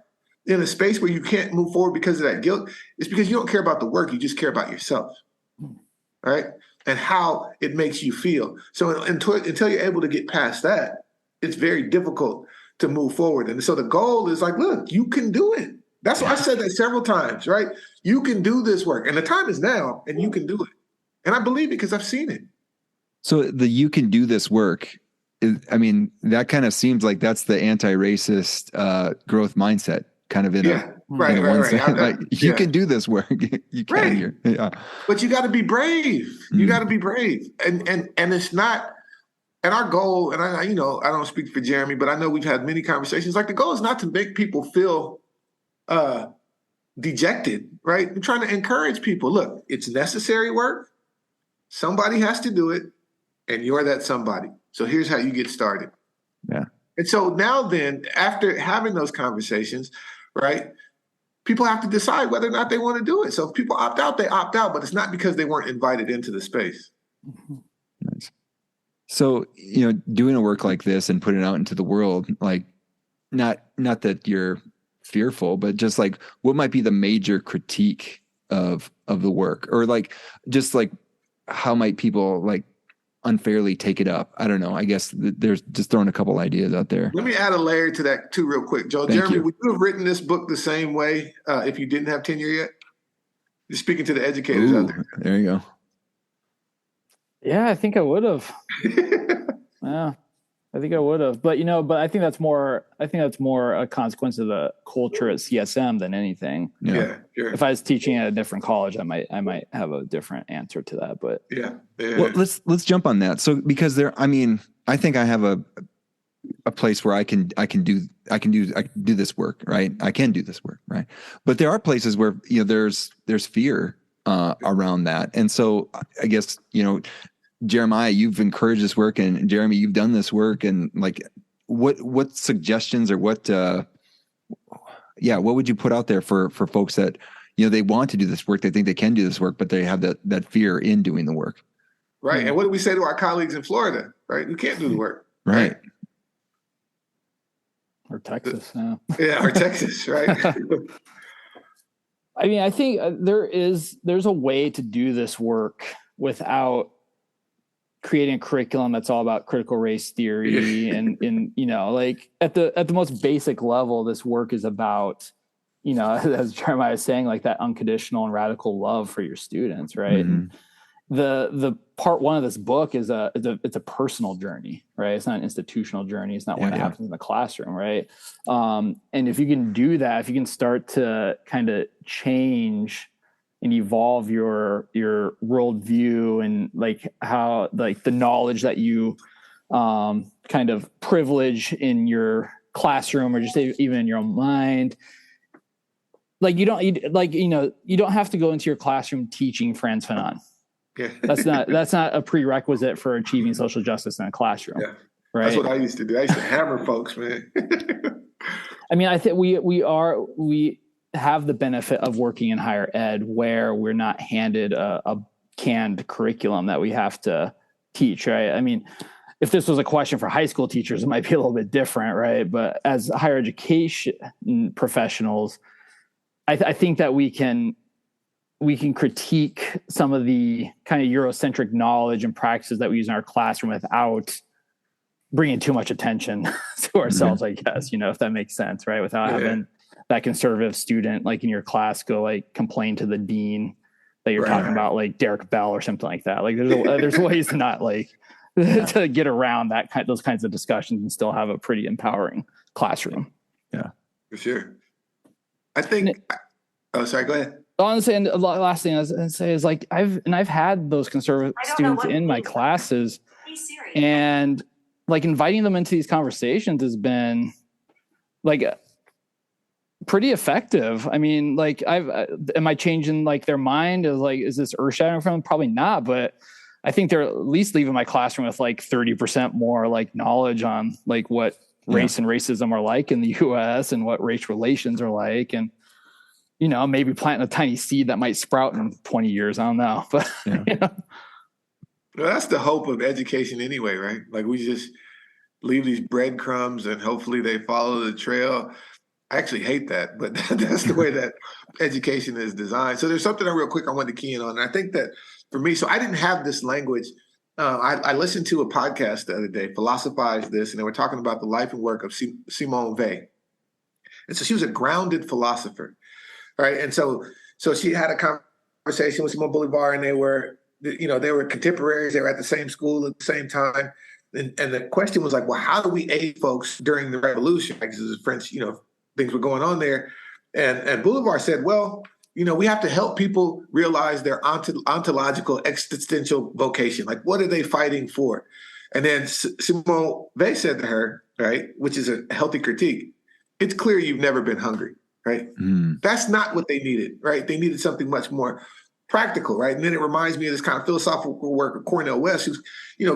in a space where you can't move forward because of that guilt, it's because you don't care about the work. You just care about yourself, right? And how it makes you feel. So until you're able to get past that, it's very difficult to move forward. And so the goal is like, look, you can do it. That's why I said that several times, right? You can do this work, and the time is now, and you can do it. And I believe it because I've seen it. So you can do this work. I mean, that kind of seems like that's the anti-racist growth mindset, kind of in right. Like, you can do this work. You can. Right. But you got to be brave. You got to be brave, and it's not. And our goal, and I don't speak for Jeremy, but I know we've had many conversations. Like, the goal is not to make people feel dejected, right? We're trying to encourage people. Look, it's necessary work. Somebody has to do it, and you're that somebody. So here's how you get started. Yeah. And so now then, after having those conversations, right, people have to decide whether or not they want to do it. So if people opt out, they opt out, but it's not because they weren't invited into the space. Nice. So, doing a work like this and putting it out into the world, like, not that you're fearful, but just like, what might be the major critique of the work, or like, just like, how might people like unfairly take it up? I don't know. I guess there's just throwing a couple ideas out there. Let me add a layer to that too, real quick, Joe. Jeremy, would you have written this book the same way if you didn't have tenure yet? You're speaking to the educators out there. There you go. Yeah, I think I would have. Yeah, I think I would have. But I think that's more a consequence of the culture at CSM than anything. Yeah, sure. If I was teaching at a different college, I might have a different answer to that. But yeah. Well, let's jump on that. So because I think I have a place where I can do this work, right? I can do this work, right? But there are places where there's fear around that, and so I guess Jeremiah, you've encouraged this work, and Jeremy, you've done this work, and like, what suggestions or what would you put out there for folks that they want to do this work, they think they can do this work, but they have that fear in doing the work, right? And what do we say to our colleagues in Florida, right? Who can't do the work, right? Or Texas, or Texas, right? I mean, I think there's a way to do this work without creating a curriculum that's all about critical race theory and like at the most basic level, this work is about, as Jeremiah was saying, like that unconditional and radical love for your students, right? Mm-hmm. And the part one of this book it's a personal journey, right? It's not an institutional journey. It's not one that happens in the classroom, right? And if you can do that, if you can start to kind of change and evolve your worldview and like how, like the knowledge that you kind of privilege in your classroom or just even in your own mind, like you don't have to go into your classroom teaching Frantz Fanon. Yeah. That's not a prerequisite for achieving social justice in a classroom. Yeah. Right. That's what I used to do. I used to hammer folks, man. I mean, I think we have the benefit of working in higher ed where we're not handed a canned curriculum that we have to teach, right? I mean, if this was a question for high school teachers, it might be a little bit different, right? But as higher education professionals, I think that we can critique some of the kind of Eurocentric knowledge and practices that we use in our classroom without bringing too much attention to ourselves, I guess, if that makes sense, right? Without having that conservative student, like in your class, go like complain to the dean that you're talking about, like Derek Bell or something like that. Like there's ways to not like to get around those kinds of discussions and still have a pretty empowering classroom. Yeah, for sure. I think. Oh, sorry. Go ahead. Honestly, and the last thing I was going to say is like I've had those conservative students in my classes, and like inviting them into these conversations has been like pretty effective. I mean, like am I changing like their mind? Is this earth shattering for them? Probably not, but I think they're at least leaving my classroom with like 30% more like knowledge on like what race and racism are like in the US and what race relations are like. And, maybe planting a tiny seed that might sprout in 20 years. I don't know, but Well, that's the hope of education anyway, right? Like we just leave these breadcrumbs and hopefully they follow the trail. I actually hate that, but that's the way that education is designed. So there's something real quick I wanted to key in on. And I think that for me, so I didn't have this language. I listened to a podcast the other day, Philosophize This, and they were talking about the life and work of Simone Weil. And so she was a grounded philosopher, right? And so she had a conversation with Simon Bolivar, and they were contemporaries. They were at the same school at the same time. And the question was like, well, how do we aid folks during the revolution? Because the French, things were going on there. And Bolivar said, well, we have to help people realize their ontological existential vocation. Like, what are they fighting for? And then Simone Weil said to her, right, which is a healthy critique, it's clear you've never been hungry, right? That's not what they needed, right? They needed something much more practical, right? And then it reminds me of this kind of philosophical work of Cornel West, who's,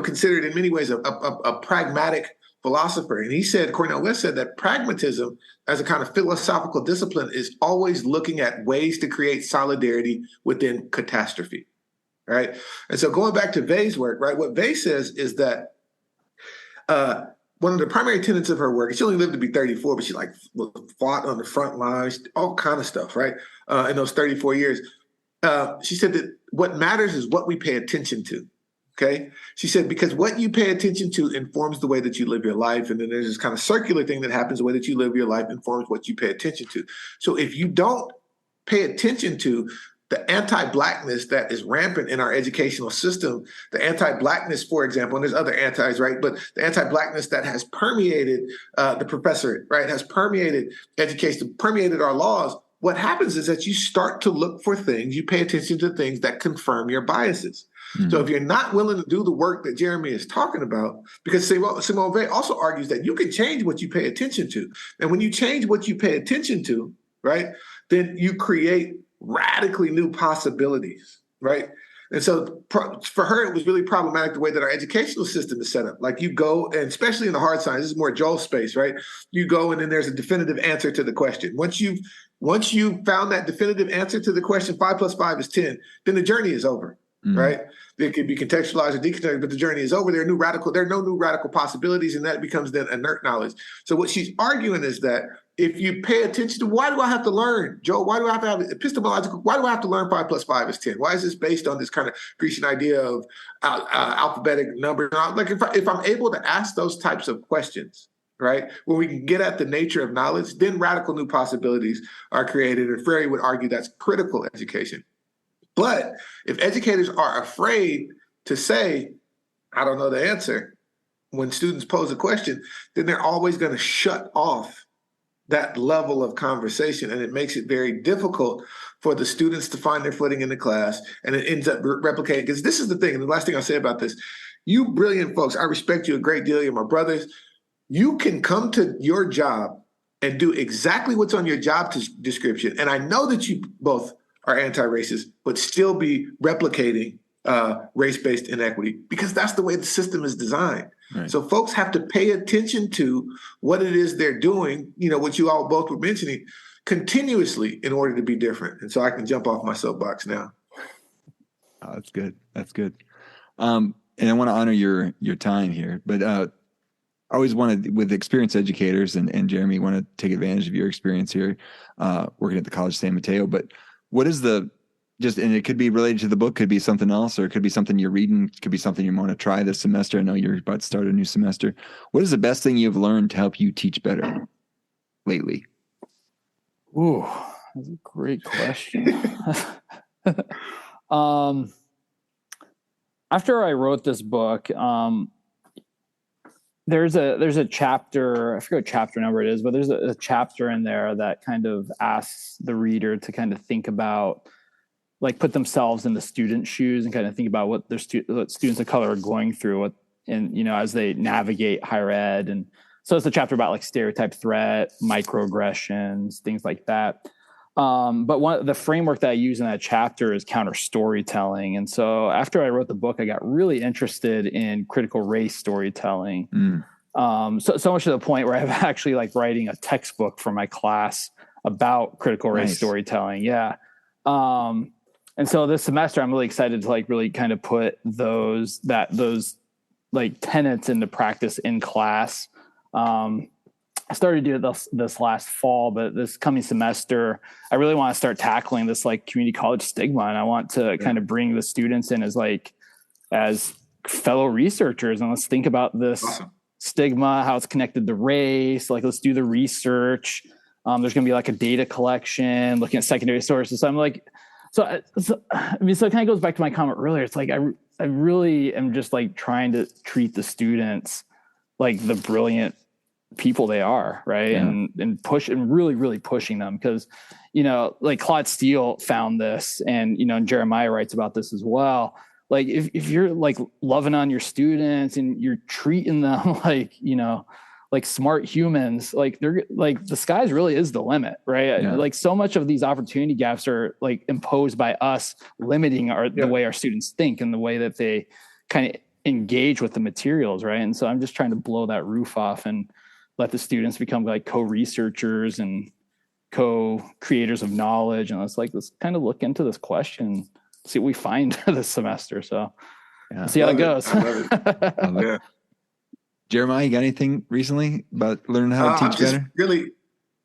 considered in many ways a pragmatic philosopher. And Cornel West said that pragmatism as a kind of philosophical discipline is always looking at ways to create solidarity within catastrophe, right? And so going back to Weil's work, right, what Weil says is that one of the primary tenets of her work, she only lived to be 34, but she fought on the front lines, all kind of stuff, right? In those 34 years. She said that what matters is what we pay attention to. Okay. She said, because what you pay attention to informs the way that you live your life. And then there's this kind of circular thing that happens. The way that you live your life informs what you pay attention to. So if you don't pay attention to the anti-Blackness that is rampant in our educational system, the anti-Blackness, for example, and there's other antis, right? But the anti-Blackness that has permeated the professorate, right, has permeated education, permeated our laws. What happens is that you start to look for things, you pay attention to things that confirm your biases. So if you're not willing to do the work that Jeramy is talking about, because Simone Weil also argues that you can change what you pay attention to. And when you change what you pay attention to, right, then you create radically new possibilities, right? And so for her, it was really problematic the way that our educational system is set up. Like you go, and especially in the hard science, this is more Joel's space, right? You go and then there's a definitive answer to the question. Once you've found that definitive answer to the question, 5 + 5 is 10, then the journey is over, right? It could be contextualized or decontextualized, but the journey is over. There are no new radical possibilities, and that becomes then inert knowledge. So what she's arguing is that if you pay attention to, why do I have to learn, Joel? Why do I have to have epistemological? Why do I have to learn 5 + 5 is 10? Why is this based on this kind of Grecian idea of alphabetic numbers? Like if I'm able to ask those types of questions, right, when we can get at the nature of knowledge, then radical new possibilities are created. And Freire would argue that's critical education. But if educators are afraid to say, I don't know the answer, when students pose a question, then they're always going to shut off that level of conversation. And it makes it very difficult for the students to find their footing in the class. And it ends up replicating, because this is the thing, and the last thing I'll say about this, you brilliant folks, I respect you a great deal. You're my brothers. You can come to your job and do exactly what's on your job description. And I know that you both are anti-racist, but still be replicating race-based inequity, because that's the way the system is designed. Right. So folks have to pay attention to what it is they're doing, what you all both were mentioning, continuously in order to be different. And so I can jump off my soapbox now. Oh, that's good. That's good. And I want to honor your time here, but I always wanted, with experienced educators, and Jeramy, want to take advantage of your experience here working at the College of San Mateo, but what is and it could be related to the book, could be something else, or it could be something you're reading, could be something you want to try this semester. I know you're about to start a new semester. What is the best thing you've learned to help you teach better lately? Ooh, that's a great question. After I wrote this book, there's a chapter, I forget what chapter number it is, but there's a chapter in there that kind of asks the reader to kind of think about, like, put themselves in the student's shoes and kind of think about what what students of color are going through, as they navigate higher ed. And so it's a chapter about like stereotype threat, microaggressions, things like that. But the framework that I use in that chapter is counter storytelling. And so after I wrote the book, I got really interested in critical race storytelling. So much to the point where I'm actually like writing a textbook for my class about critical race storytelling. Yeah. And so this semester, I'm really excited to like really kind of put those like tenets into practice in class. I started doing this last fall, but this coming semester, I really want to start tackling this like community college stigma. And I want to kind of bring the students in as fellow researchers. And let's think about this stigma, how it's connected to race. Like, let's do the research. There's going to be like a data collection, looking at secondary sources. So I'm like, so it kind of goes back to my comment earlier. It's like, I really am just like trying to treat the students like the brilliant people they are. Right. Yeah. And really, really pushing them. Cause, like Claude Steele found this, and, and Jeremiah writes about this as well. Like if you're like loving on your students and you're treating them like smart humans, like they're like, the sky's really is the limit, right? Yeah. Like so much of these opportunity gaps are like imposed by us limiting the way our students think and the way that they kind of engage with the materials, right? And so I'm just trying to blow that roof off and let the students become like co-researchers and co-creators of knowledge. And let's kind of look into this question, see what we find this semester. So see how it goes. I love it. Yeah. Jeremiah, you got anything recently about learning how to teach better?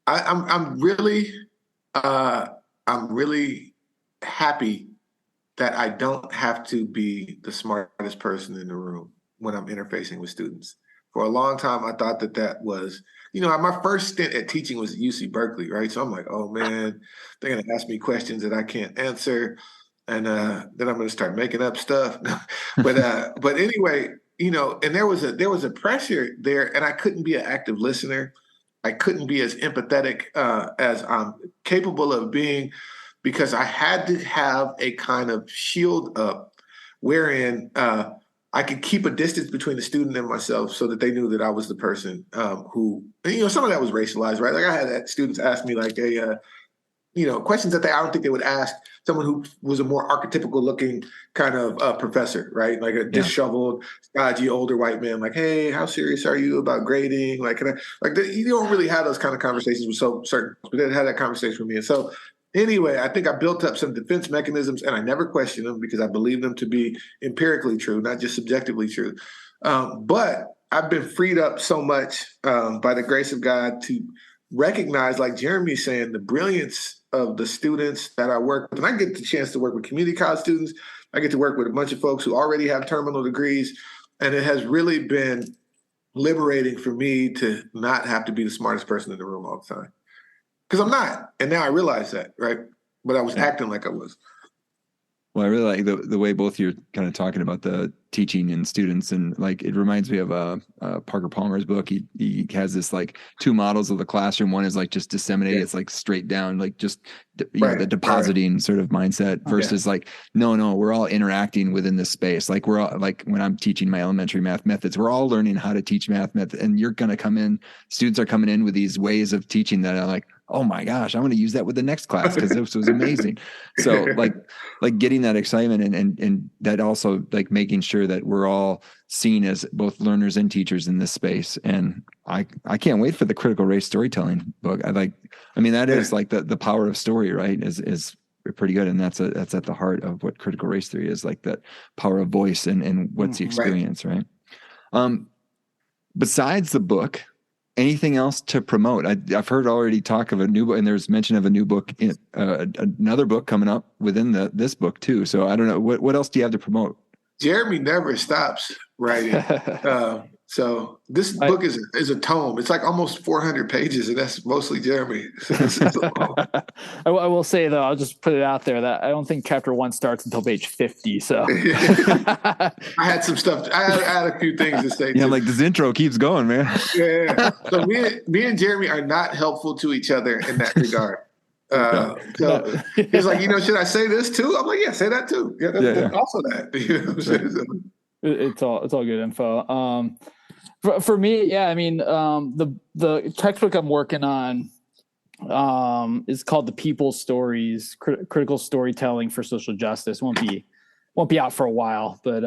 I'm really happy that I don't have to be the smartest person in the room when I'm interfacing with students. For a long time, I thought that was, my first stint at teaching was at UC Berkeley, right? So I'm like, oh man, they're going to ask me questions that I can't answer. And then I'm going to start making up stuff. But anyway, and there was a pressure there, and I couldn't be an active listener. I couldn't be as empathetic as I'm capable of being, because I had to have a kind of shield up wherein I could keep a distance between the student and myself so that they knew that I was the person who, some of that was racialized, right? Like I had students ask me like questions that I don't think they would ask someone who was a more archetypical looking kind of professor, right? Like a disheveled, stodgy older white man, like, hey, how serious are you about grading? Like, you don't really have those kind of conversations with certain, but they had that conversation with me. And so anyway, I think I built up some defense mechanisms, and I never questioned them because I believe them to be empirically true, not just subjectively true. But I've been freed up so much by the grace of God to recognize, like Jeremy's saying, the brilliance of the students that I work with. And I get the chance to work with community college students. I get to work with a bunch of folks who already have terminal degrees. And it has really been liberating for me to not have to be the smartest person in the room all the time. Because I'm not. And now I realize that, right? But I was acting like I was. Well, I really like the way both you're kind of talking about the teaching and students, and like it reminds me of Parker Palmer's book. He has this like two models of the classroom. One is like just disseminated; it's like straight down, like just the depositing sort of mindset versus like no, we're all interacting within this space. Like we're all, like when I'm teaching my elementary math methods, we're all learning how to teach math methods, and you're going to come in. Students are coming in with these ways of teaching that are like, oh my gosh, I'm going to use that with the next class because this was amazing. So like getting that excitement and that also like making sure that we're all seen as both learners and teachers in this space. And I can't wait for the critical race storytelling book. That is like the power of story, right? Is pretty good. And that's at the heart of what critical race theory is, like that power of voice and what's the experience, right? Besides the book, anything else to promote? I've heard already talk of a new book, and there's mention of a new book, another book coming up within this book too. So I don't know, what else do you have to promote? Jeremy never stops writing. So this book is a tome. It's like almost 400 pages, and that's mostly Jeremy. I will say though, I'll just put it out there that I don't think chapter 1 starts until page 50. So I had some stuff. I had a few things to say. Yeah, like this intro keeps going, man. Yeah. So me and Jeremy are not helpful to each other in that regard. So he's like, should I say this too? I'm like, yeah, say that too. Yeah, that's also that. It's all good info. For me, the textbook I'm working on is called The People's Stories: Critical Storytelling for Social Justice. Won't be out for a while, but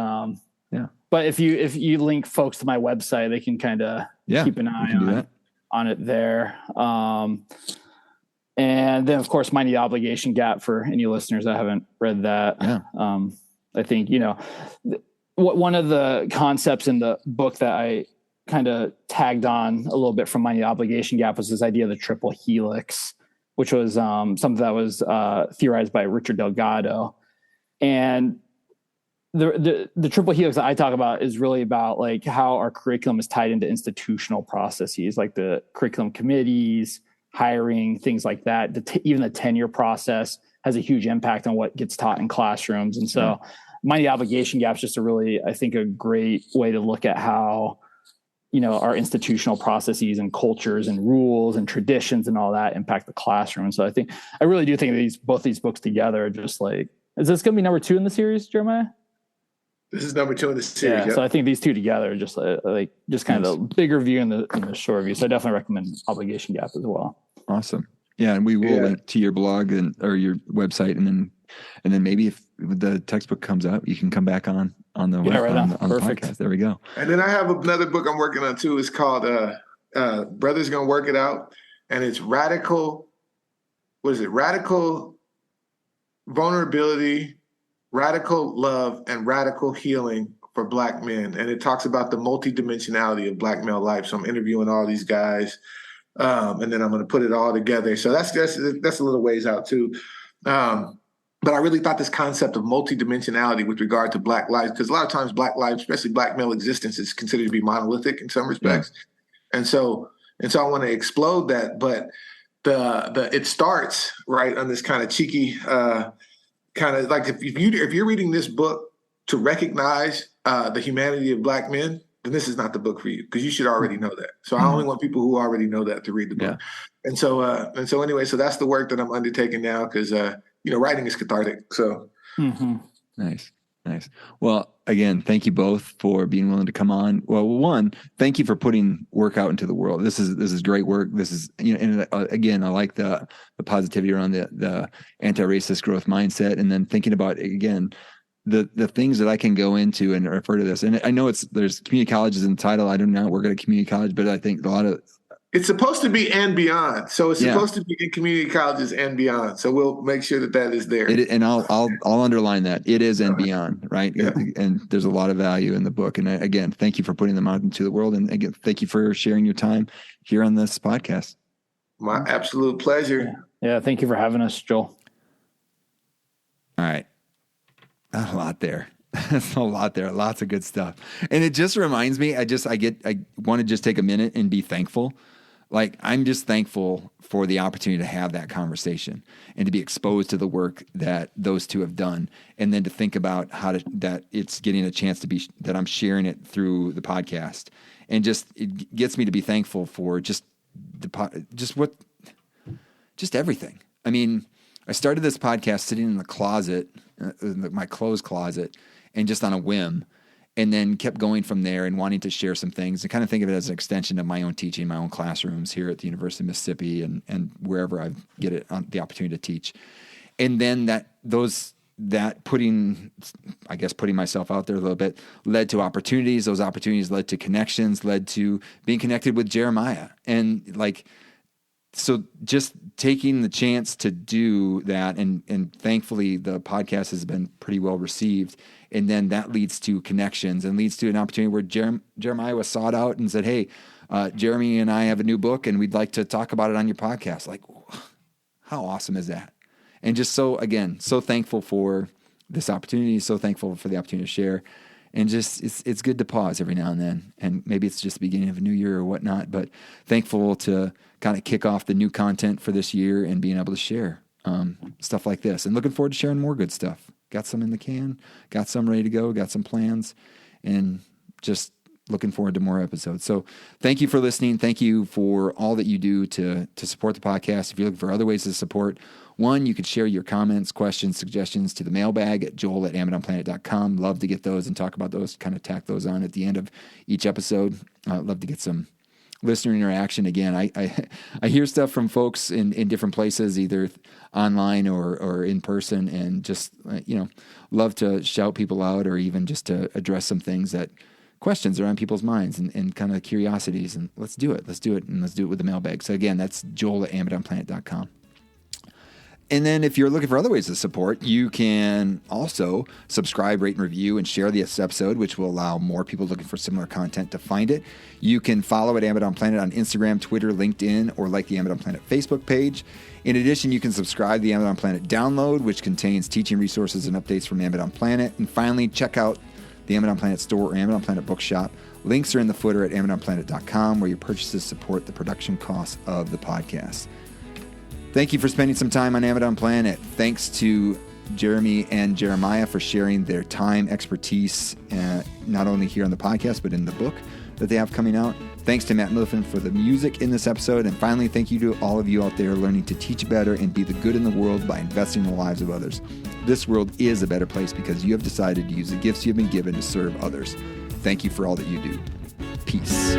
But if you link folks to my website, they can kind of keep an eye on it there. And then, of course, Mind the Obligation Gap for any listeners that haven't read that. Yeah. I think, one of the concepts in the book that I kind of tagged on a little bit from Mind the Obligation Gap was this idea of the triple helix, which was something that was theorized by Richard Delgado. And the triple helix that I talk about is really about like how our curriculum is tied into institutional processes, like the curriculum committees, hiring, things like that. Even the tenure process has a huge impact on what gets taught in classrooms. And so Mind the Obligation Gap is just I think a great way to look at how, our institutional processes and cultures and rules and traditions and all that impact the classroom. And so I really do think both these books together are just like, is this going to be number 2 in the series, Jeremiah? This is number 2 in the series. Yeah. So I think these two together are just just kind of the bigger view and the short view. So I definitely recommend Obligation Gap as well. Awesome. Yeah. And we will link to your blog or your website. And then maybe if the textbook comes out, you can come back on the podcast. There we go. And then I have another book I'm working on too. It's called Brother's Gonna Work It Out. And it's radical vulnerability, radical love, and radical healing for Black men. And it talks about the multidimensionality of Black male life. So I'm interviewing all these guys, and then I'm going to put it all together. So that's a little ways out too. But I really thought this concept of multidimensionality with regard to Black lives, because a lot of times Black lives, especially Black male existence, is considered to be monolithic in some respects. Yeah. And so I want to explode that. But it starts right on this kind of cheeky kind of like if you're reading this book to recognize the humanity of Black men, then this is not the book for you, because you should already know that. So I only want people who already know that to read the book. Yeah. And so anyway, so that's the work that I'm undertaking now, because writing is cathartic. So Nice. Well, again, thank you both for being willing to come on. Well, one, thank you for putting work out into the world. This is great work. This is, and again, I like the positivity around the anti-racist growth mindset, and then thinking about, again, the things that I can go into and refer to this. And I know there's community colleges in the title. I do not work at a community college, but I think a lot of it's supposed to be and beyond. So it's supposed to be in community colleges and beyond. So we'll make sure that is there. And I'll underline that it is and beyond, right? Yeah. And there's a lot of value in the book. And again, thank you for putting them out into the world. And again, thank you for sharing your time here on this podcast. My absolute pleasure. Yeah. Thank you for having us, Joel. All right. Not a lot there. That's a lot there. Lots of good stuff. And it just reminds me, I want to just take a minute and be thankful. Like, I'm just thankful for the opportunity to have that conversation and to be exposed to the work that those two have done. And then to think about that it's getting a chance that I'm sharing it through the podcast. And it gets me to be thankful for just everything. I mean, I started this podcast sitting in the closet, my clothes closet, and just on a whim, and then kept going from there and wanting to share some things and kind of think of it as an extension of my own teaching, my own classrooms here at the University of Mississippi and wherever I get it on the opportunity to teach. And then putting myself out there a little bit led to opportunities. Those opportunities led to connections, led to being connected with Jeremiah. And so just taking the chance to do that, and thankfully the podcast has been pretty well received. And then that leads to connections and leads to an opportunity where Jeremiah was sought out and said, "Hey, Jeremy and I have a new book and we'd like to talk about it on your podcast." Like, how awesome is that? And just so thankful for this opportunity, so thankful for the opportunity to share. And just, it's good to pause every now and then. And maybe it's just the beginning of a new year or whatnot, but thankful to kind of kick off the new content for this year and being able to share stuff like this. And looking forward to sharing more good stuff. Got some in the can, got some ready to go, got some plans, and just looking forward to more episodes. So thank you for listening. Thank you for all that you do to support the podcast. If you're looking for other ways to support, one, you could share your comments, questions, suggestions to the mailbag at joel@amazonplanet.com. Love to get those and talk about those, kind of tack those on at the end of each episode. Love to get some listener interaction. Again, I hear stuff from folks in different places, either online or in person, and just, love to shout people out or even just to address some things questions around people's minds and kind of curiosities. And let's do it. And let's do it with the mailbag. So again, that's joel@amazonplanet.com. And then if you're looking for other ways to support, you can also subscribe, rate, and review, and share this episode, which will allow more people looking for similar content to find it. You can follow at Amazon Planet on Instagram, Twitter, LinkedIn, or like the Amazon Planet Facebook page. In addition, you can subscribe to the Amazon Planet download, which contains teaching resources and updates from Amazon Planet. And finally, check out the Amazon Planet store or Amazon Planet bookshop. Links are in the footer at AmazonPlanet.com, where your purchases support the production costs of the podcast. Thank you for spending some time on Amazon Planet. Thanks to Jeramy and Jeremiah for sharing their time, expertise, not only here on the podcast, but in the book that they have coming out. Thanks to Matt Middleton for the music in this episode. And finally, thank you to all of you out there learning to teach better and be the good in the world by investing in the lives of others. This world is a better place because you have decided to use the gifts you have been given to serve others. Thank you for all that you do. Peace.